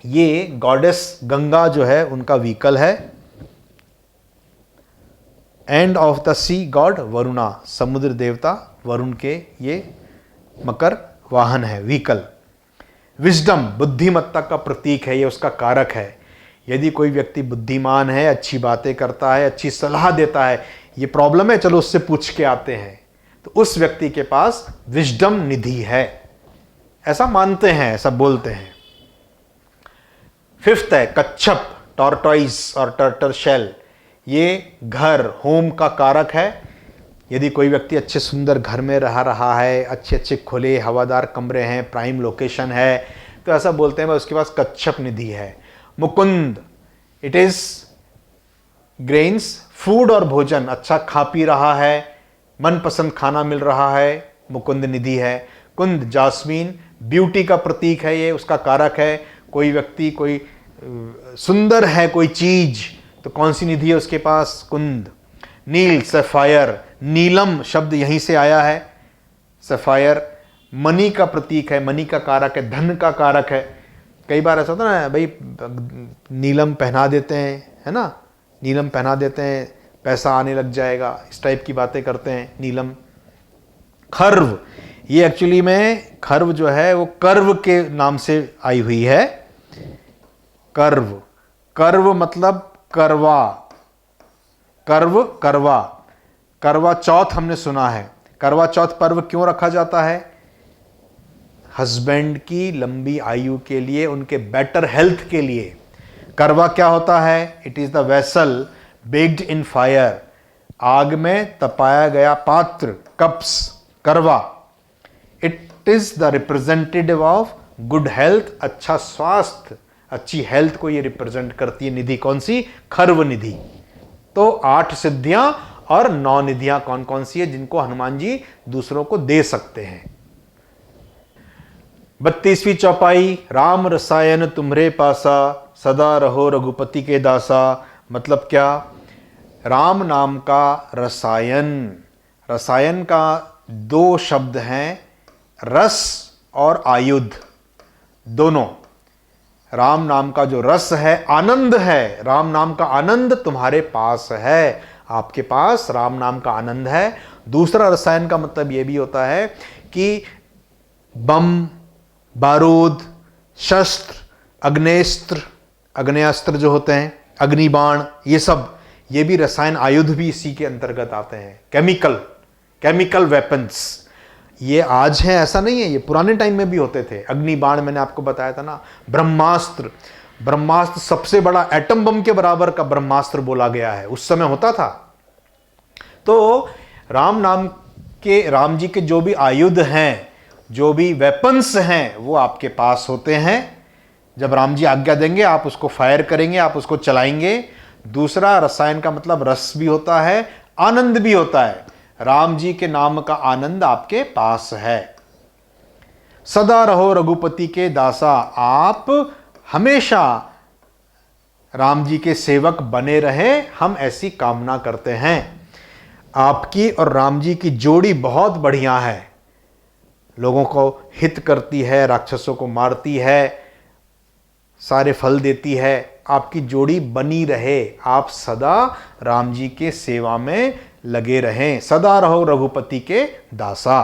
[SPEAKER 1] ये गॉडेस गंगा जो है उनका व्हीकल है। And of the sea god Varuna, समुद्र देवता वरुण के ये मकर वाहन है, व्हीकल। विजडम, बुद्धिमत्ता का प्रतीक है, ये उसका कारक है। यदि कोई व्यक्ति बुद्धिमान है, अच्छी बातें करता है, अच्छी सलाह देता है, ये प्रॉब्लम है, चलो उससे पूछ के आते हैं, तो उस व्यक्ति के पास विजडम निधि है, ऐसा मानते हैं, ऐसा बोलते हैं। 5th है कच्छप, टॉर्टॉइस और टर्टल शेल। ये घर, होम का कारक है। यदि कोई व्यक्ति अच्छे सुंदर घर में रह रहा है, अच्छे अच्छे खुले हवादार कमरे हैं, प्राइम लोकेशन है, तो ऐसा बोलते हैं उसके पास कच्छप निधि है। Mukund, it is grains, food और भोजन, अच्छा खा पी रहा है, मनपसंद खाना मिल रहा है, मुकुंद निधि है। कुंद, जास्मीन, ब्यूटी का प्रतीक है, ये उसका कारक है। कोई व्यक्ति, कोई सुंदर है कोई चीज, तो कौन सी निधि है उसके पास? कुंद। नील, सफायर, नीलम शब्द यहीं से आया है। सफायर मणि का प्रतीक है, मणि का कारक है, धन का कारक है। कई बार ऐसा होता है ना भाई, नीलम पहना देते हैं, है ना, नीलम पहना देते हैं, पैसा आने लग जाएगा, इस टाइप की बातें करते हैं। नीलम। खर्व, ये एक्चुअली में खर्व जो है वो कर्व के नाम से आई हुई है। कर्व, कर्व मतलब करवा, कर्व, करवा। करवा चौथ हमने सुना है। करवा चौथ पर्व क्यों रखा जाता है? हस्बैंड की लंबी आयु के लिए, उनके बेटर हेल्थ के लिए। करवा क्या होता है? It is the vessel baked in fire, आग में तपाया गया पात्र, कप्स, करवा। It is the representative of good health, अच्छा स्वास्थ्य, अच्छी हेल्थ को ये रिप्रेजेंट करती है निधि। कौन सी? खर्व निधि। तो 8 सिद्धियां और 9 निधियां कौन कौन सी है जिनको हनुमान जी दूसरों को दे सकते हैं? 32वीं चौपाई, राम रसायन तुम्हरे पासा, सदा रहो रघुपति के दासा। मतलब क्या? राम नाम का रसायन, रसायन का 2 शब्द हैं, रस और आयुध, दोनों। राम नाम का जो रस है, आनंद है, राम नाम का आनंद तुम्हारे पास है, आपके पास राम नाम का आनंद है। दूसरा रसायन का मतलब यह भी होता है कि बम, बारूद, शस्त्र, अग्नेस्त्र, अग्नेस्त्र जो होते हैं, अग्निबाण, ये सब, ये भी रसायन, आयुध भी इसी के अंतर्गत आते हैं। केमिकल वेपन्स, ये आज है ऐसा नहीं है, ये पुराने टाइम में भी होते थे। अग्निबाण मैंने आपको बताया था ना। ब्रह्मास्त्र, ब्रह्मास्त्र सबसे बड़ा एटम बम के बराबर का ब्रह्मास्त्र बोला गया है, उस समय होता था। तो राम नाम के, राम जी के जो भी आयुध हैं, जो भी वेपन्स हैं, वो आपके पास होते हैं। जब राम जी आज्ञा देंगे आप उसको फायर करेंगे, आप उसको चलाएंगे। दूसरा, रसायन का मतलब रस भी होता है, आनंद भी होता है। राम जी के नाम का आनंद आपके पास है। सदा रहो रघुपति के दासा, आप हमेशा राम जी के सेवक बने रहे, हम ऐसी कामना करते हैं। आपकी और राम जी की जोड़ी बहुत बढ़िया है, लोगों को हित करती है, राक्षसों को मारती है, सारे फल देती है। आपकी जोड़ी बनी रहे, आप सदा राम जी के सेवा में लगे रहें। सदा रहो रघुपति के दासा।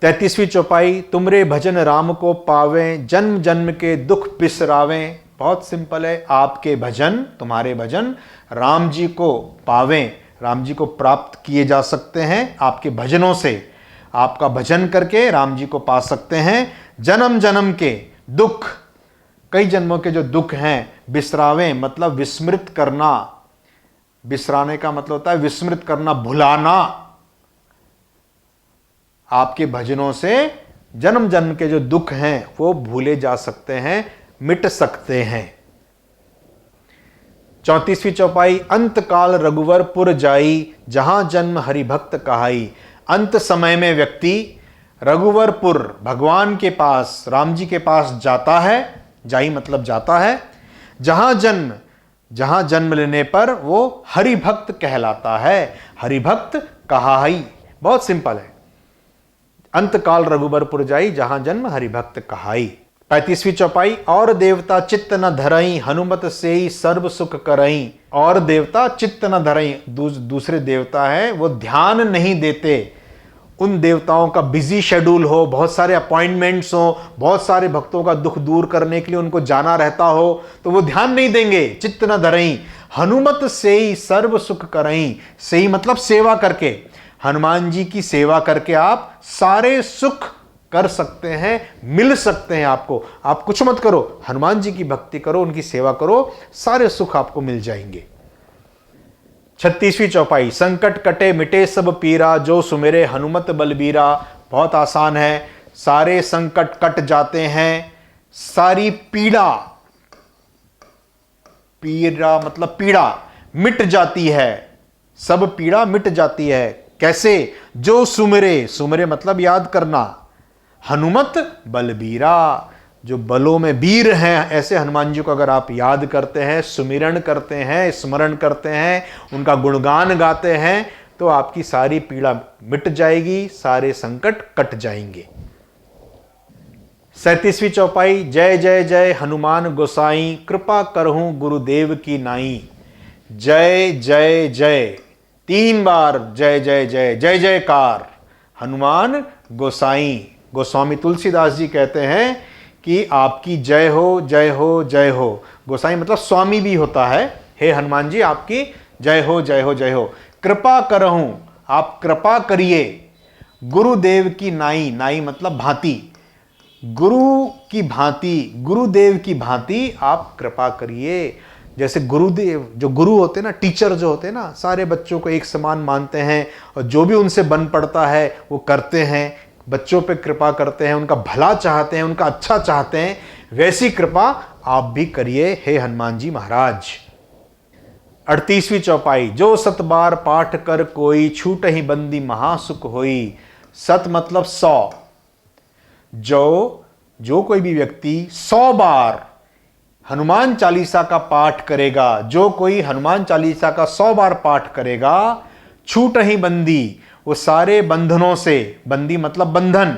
[SPEAKER 1] 33वीं चौपाई, तुमरे भजन राम को पावें, जन्म जन्म के दुख बिसरावें। बहुत सिंपल है, आपके भजन, तुम्हारे भजन राम जी को पावें, राम जी को प्राप्त किए जा सकते हैं आपके भजनों से। आपका भजन करके राम जी को पा सकते हैं। जन्म जन्म के दुख, कई जन्मों के जो दुख हैं, बिसरावें मतलब विस्मृत करना। बिसराने का मतलब होता है विस्मृत करना, भुलाना। आपके भजनों से जन्म जन्म के जो दुख हैं वो भूले जा सकते हैं, मिट सकते हैं। 34वीं चौपाई, अंत काल रघुवर पुर जाई, जहां जन्म हरि भक्त कहाई। अंत समय में व्यक्ति रघुवरपुर, भगवान के पास, राम जी के पास जाता है। जाई मतलब जाता है। जहां जन्म लेने पर वो हरि भक्त कहलाता है। हरि भक्त कहाई, बहुत सिंपल है। अंत काल रघुबरपुर जाई, जहां जन्म हरि भक्त कहाई। 35वीं चौपाई, और देवता चित्त न धरई, हनुमत से ही सर्व सुख करई। और देवता चित्त न धरई, दूसरे देवता है वो ध्यान नहीं देते। उन देवताओं का बिजी शेड्यूल हो, बहुत सारे अपॉइंटमेंट्स हो, बहुत सारे भक्तों का दुख दूर करने के लिए उनको जाना रहता हो, तो वो ध्यान नहीं देंगे। चित्त न धरई, हनुमत से ही सर्व सुख करई। से ही मतलब सेवा करके, हनुमान जी की सेवा करके आप सारे सुख कर सकते हैं, मिल सकते हैं आपको। आप कुछ मत करो, हनुमान जी की भक्ति करो, उनकी सेवा करो, सारे सुख आपको मिल जाएंगे। 36वीं चौपाई, संकट कटे मिटे सब पीरा, जो सुमेरे हनुमत बलबीरा। बहुत आसान है, सारे संकट कट जाते हैं, सारी पीड़ा, पीड़ा मतलब पीड़ा मिट जाती है, सब पीड़ा मिट जाती है। कैसे? जो सुमेरे, सुमेरे मतलब याद करना, हनुमत बलबीरा, जो बलों में वीर हैं, ऐसे हनुमान जी को अगर आप याद करते हैं, सुमिरन करते हैं, स्मरण करते हैं, उनका गुणगान गाते हैं, तो आपकी सारी पीड़ा मिट जाएगी, सारे संकट कट जाएंगे। 37वीं चौपाई। जय जय जय हनुमान गोसाई, कृपा करहूं गुरुदेव की नाई। जय जय जय, 3 बार जय जय जय, जय जयकार हनुमान गोसाई। गोस्वामी तुलसीदास जी कहते हैं कि आपकी जय हो जय हो जय हो। गोसाई मतलब स्वामी भी होता है। हे हनुमान जी, आपकी जय हो जय हो जय हो। कृपा करहूं, आप कृपा करिए। गुरुदेव की नाई, नाई मतलब भांति, गुरु की भांति, गुरुदेव की भांति आप कृपा करिए। जैसे गुरुदेव, जो गुरु होते हैं ना, टीचर जो होते हैं ना, सारे बच्चों को एक समान मानते हैं और जो भी उनसे बन पड़ता है वो करते हैं, बच्चों पे कृपा करते हैं, उनका भला चाहते हैं, उनका अच्छा चाहते हैं। वैसी कृपा आप भी करिए हे हनुमान जी महाराज। 38वीं चौपाई। जो 100 बार पाठ कर कोई, छूट ही बंदी महासुख होई। 100 मतलब 100। जो कोई भी व्यक्ति 100 बार हनुमान चालीसा का पाठ करेगा, जो कोई हनुमान चालीसा का 100 बार पाठ करेगा, छूट ही बंदी, वो सारे बंधनों से, बंदी मतलब बंधन,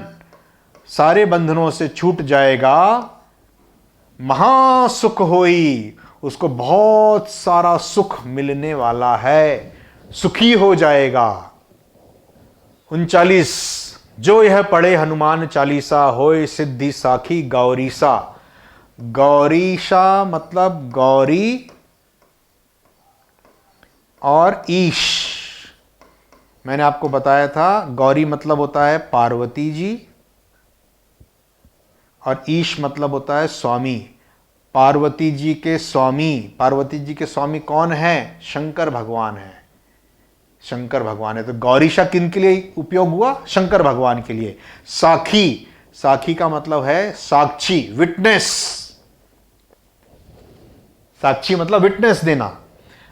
[SPEAKER 1] सारे बंधनों से छूट जाएगा। महासुख होई, उसको बहुत सारा सुख मिलने वाला है, सुखी हो जाएगा। 39। जो यह पढ़े हनुमान चालीसा, होए सिद्धि साखी गौरीसा। गौरीशा मतलब गौरी और ईश। मैंने आपको बताया था गौरी मतलब होता है पार्वती जी और ईश मतलब होता है स्वामी। पार्वती जी के स्वामी, पार्वती जी के स्वामी कौन है? शंकर भगवान है, शंकर भगवान है। तो गौरीशा किन के लिए उपयोग हुआ? शंकर भगवान के लिए। साखी, साखी का मतलब है साक्षी, विटनेस। साक्षी मतलब विटनेस देना।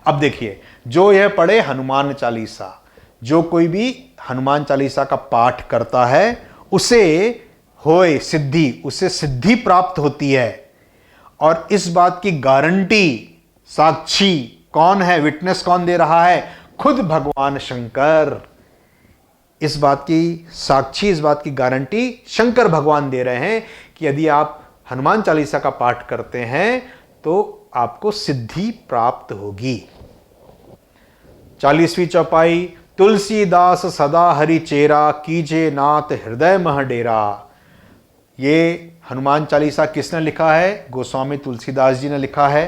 [SPEAKER 1] अब देखिए, जो यह पढ़े हनुमान चालीसा, जो कोई भी हनुमान चालीसा का पाठ करता है, उसे होए सिद्धि, उसे सिद्धि प्राप्त होती है। और इस बात की गारंटी, साक्षी कौन है, विटनेस कौन दे रहा है? खुद भगवान शंकर। इस बात की साक्षी, इस बात की गारंटी शंकर भगवान दे रहे हैं कि यदि आप हनुमान चालीसा का पाठ करते हैं तो आपको सिद्धि प्राप्त होगी। 40वीं चौपाई। तुलसीदास सदा हरि चेरा, कीजे नाथ हृदय मह डेरा। ये हनुमान चालीसा किसने लिखा है? गोस्वामी तुलसीदास जी ने लिखा है।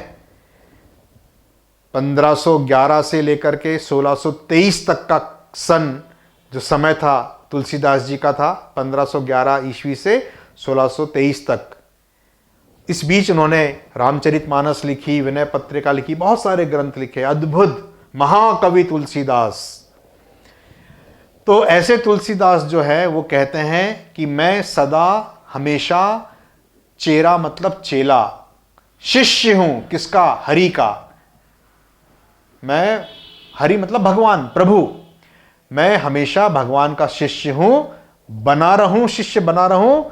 [SPEAKER 1] 1511 से लेकर के 1623 तक का सन जो समय था तुलसीदास जी का था, 1511 ईस्वी से 1623 तक। इस बीच उन्होंने रामचरितमानस लिखी, विनय पत्रिका लिखी, बहुत सारे ग्रंथ लिखे। अद्भुत महाकवि तुलसीदास। तो ऐसे तुलसीदास जो है वो कहते हैं कि मैं सदा हमेशा, चेरा मतलब चेला, शिष्य हूं किसका? हरि का। मैं, हरि मतलब भगवान, प्रभु, मैं हमेशा भगवान का शिष्य हूं, बना रहूं, शिष्य बना रहूं।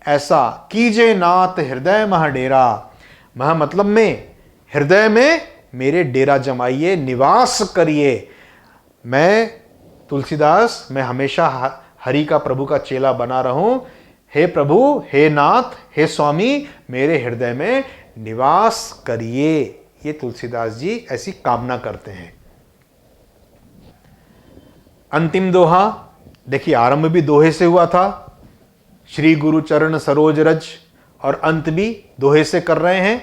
[SPEAKER 1] ऐसा कीजे नाथ हृदय मह डेरा। मह मतलब में, हृदय में मेरे डेरा जमाइए, निवास करिए। मैं तुलसीदास, मैं हमेशा हरि का, प्रभु का चेला बना रहूं। हे प्रभु, हे नाथ, हे स्वामी, मेरे हृदय में निवास करिए। ये तुलसीदास जी ऐसी कामना करते हैं। अंतिम दोहा देखिए, आरंभ भी दोहे से हुआ था, श्री गुरु चरण सरोज रज, और अंत भी दोहे से कर रहे हैं।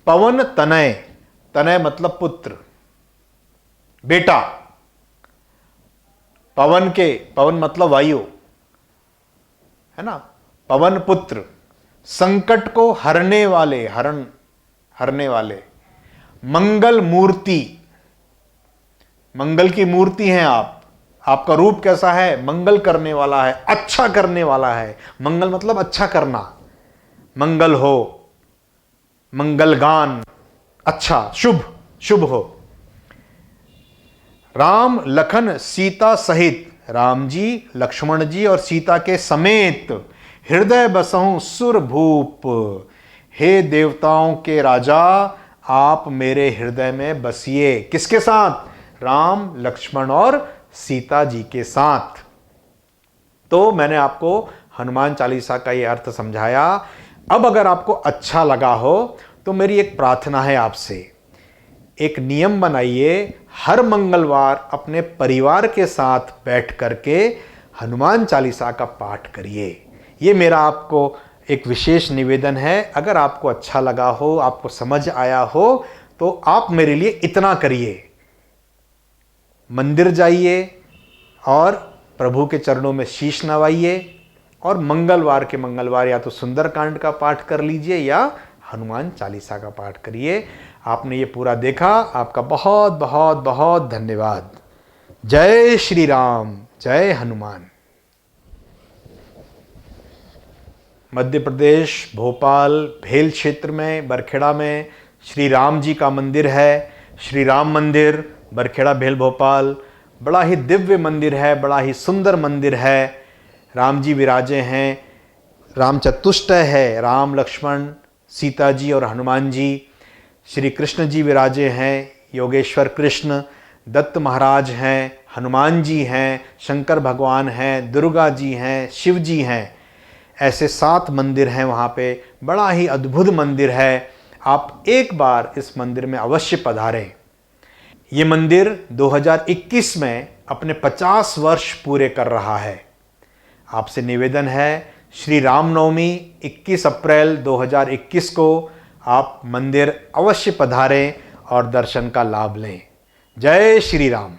[SPEAKER 1] पवन तनय, तनय मतलब पुत्र, बेटा। पवन के, पवन मतलब वायु है ना, पवन पुत्र, संकट को हरने वाले, हरने वाले, मंगल मूर्ति, मंगल की मूर्ति हैं आप। आपका रूप कैसा है? मंगल करने वाला है, अच्छा करने वाला है। मंगल मतलब अच्छा करना, मंगल हो, मंगल गान, अच्छा, शुभ, शुभ हो। राम लखन सीता सहित, राम जी, लक्ष्मण जी और सीता के समेत, हृदय बसहूं सुर भूप। हे देवताओं के राजा, आप मेरे हृदय में बसिए। किसके साथ? राम, लक्ष्मण और सीता जी के साथ। तो मैंने आपको हनुमान चालीसा का ये अर्थ समझाया। अब अगर आपको अच्छा लगा हो तो मेरी एक प्रार्थना है आपसे, एक नियम बनाइए, हर मंगलवार अपने परिवार के साथ बैठ करके हनुमान चालीसा का पाठ करिए। ये मेरा आपको एक विशेष निवेदन है। अगर आपको अच्छा लगा हो, आपको समझ आया हो, तो आप मेरे लिए इतना करिए, मंदिर जाइए और प्रभु के चरणों में शीश नवाइए और मंगलवार के मंगलवार या तो सुंदरकांड का पाठ कर लीजिए या हनुमान चालीसा का पाठ करिए। आपने ये पूरा देखा, आपका बहुत बहुत बहुत धन्यवाद। जय श्री राम, जय हनुमान। मध्य प्रदेश, भोपाल, भेल क्षेत्र में, बरखेड़ा में श्री राम जी का मंदिर है। श्री राम मंदिर, बरखेड़ा, भेल, भोपाल। बड़ा ही दिव्य मंदिर है, बड़ा ही सुंदर मंदिर है। राम जी विराजे हैं, राम चतुष्टय है, राम, लक्ष्मण, सीता जी और हनुमान जी। श्री कृष्ण जी विराजे हैं, योगेश्वर कृष्ण, दत्त महाराज हैं, हनुमान जी हैं, शंकर भगवान हैं, दुर्गा जी हैं, शिव जी हैं। ऐसे 7 मंदिर हैं वहाँ पे। बड़ा ही अद्भुत मंदिर है। आप एक बार इस मंदिर में अवश्य पधारें। ये मंदिर 2021 में अपने 50 वर्ष पूरे कर रहा है। आपसे निवेदन है, श्री रामनवमी 21 अप्रैल 2021 को आप मंदिर अवश्य पधारें और दर्शन का लाभ लें। जय श्री राम।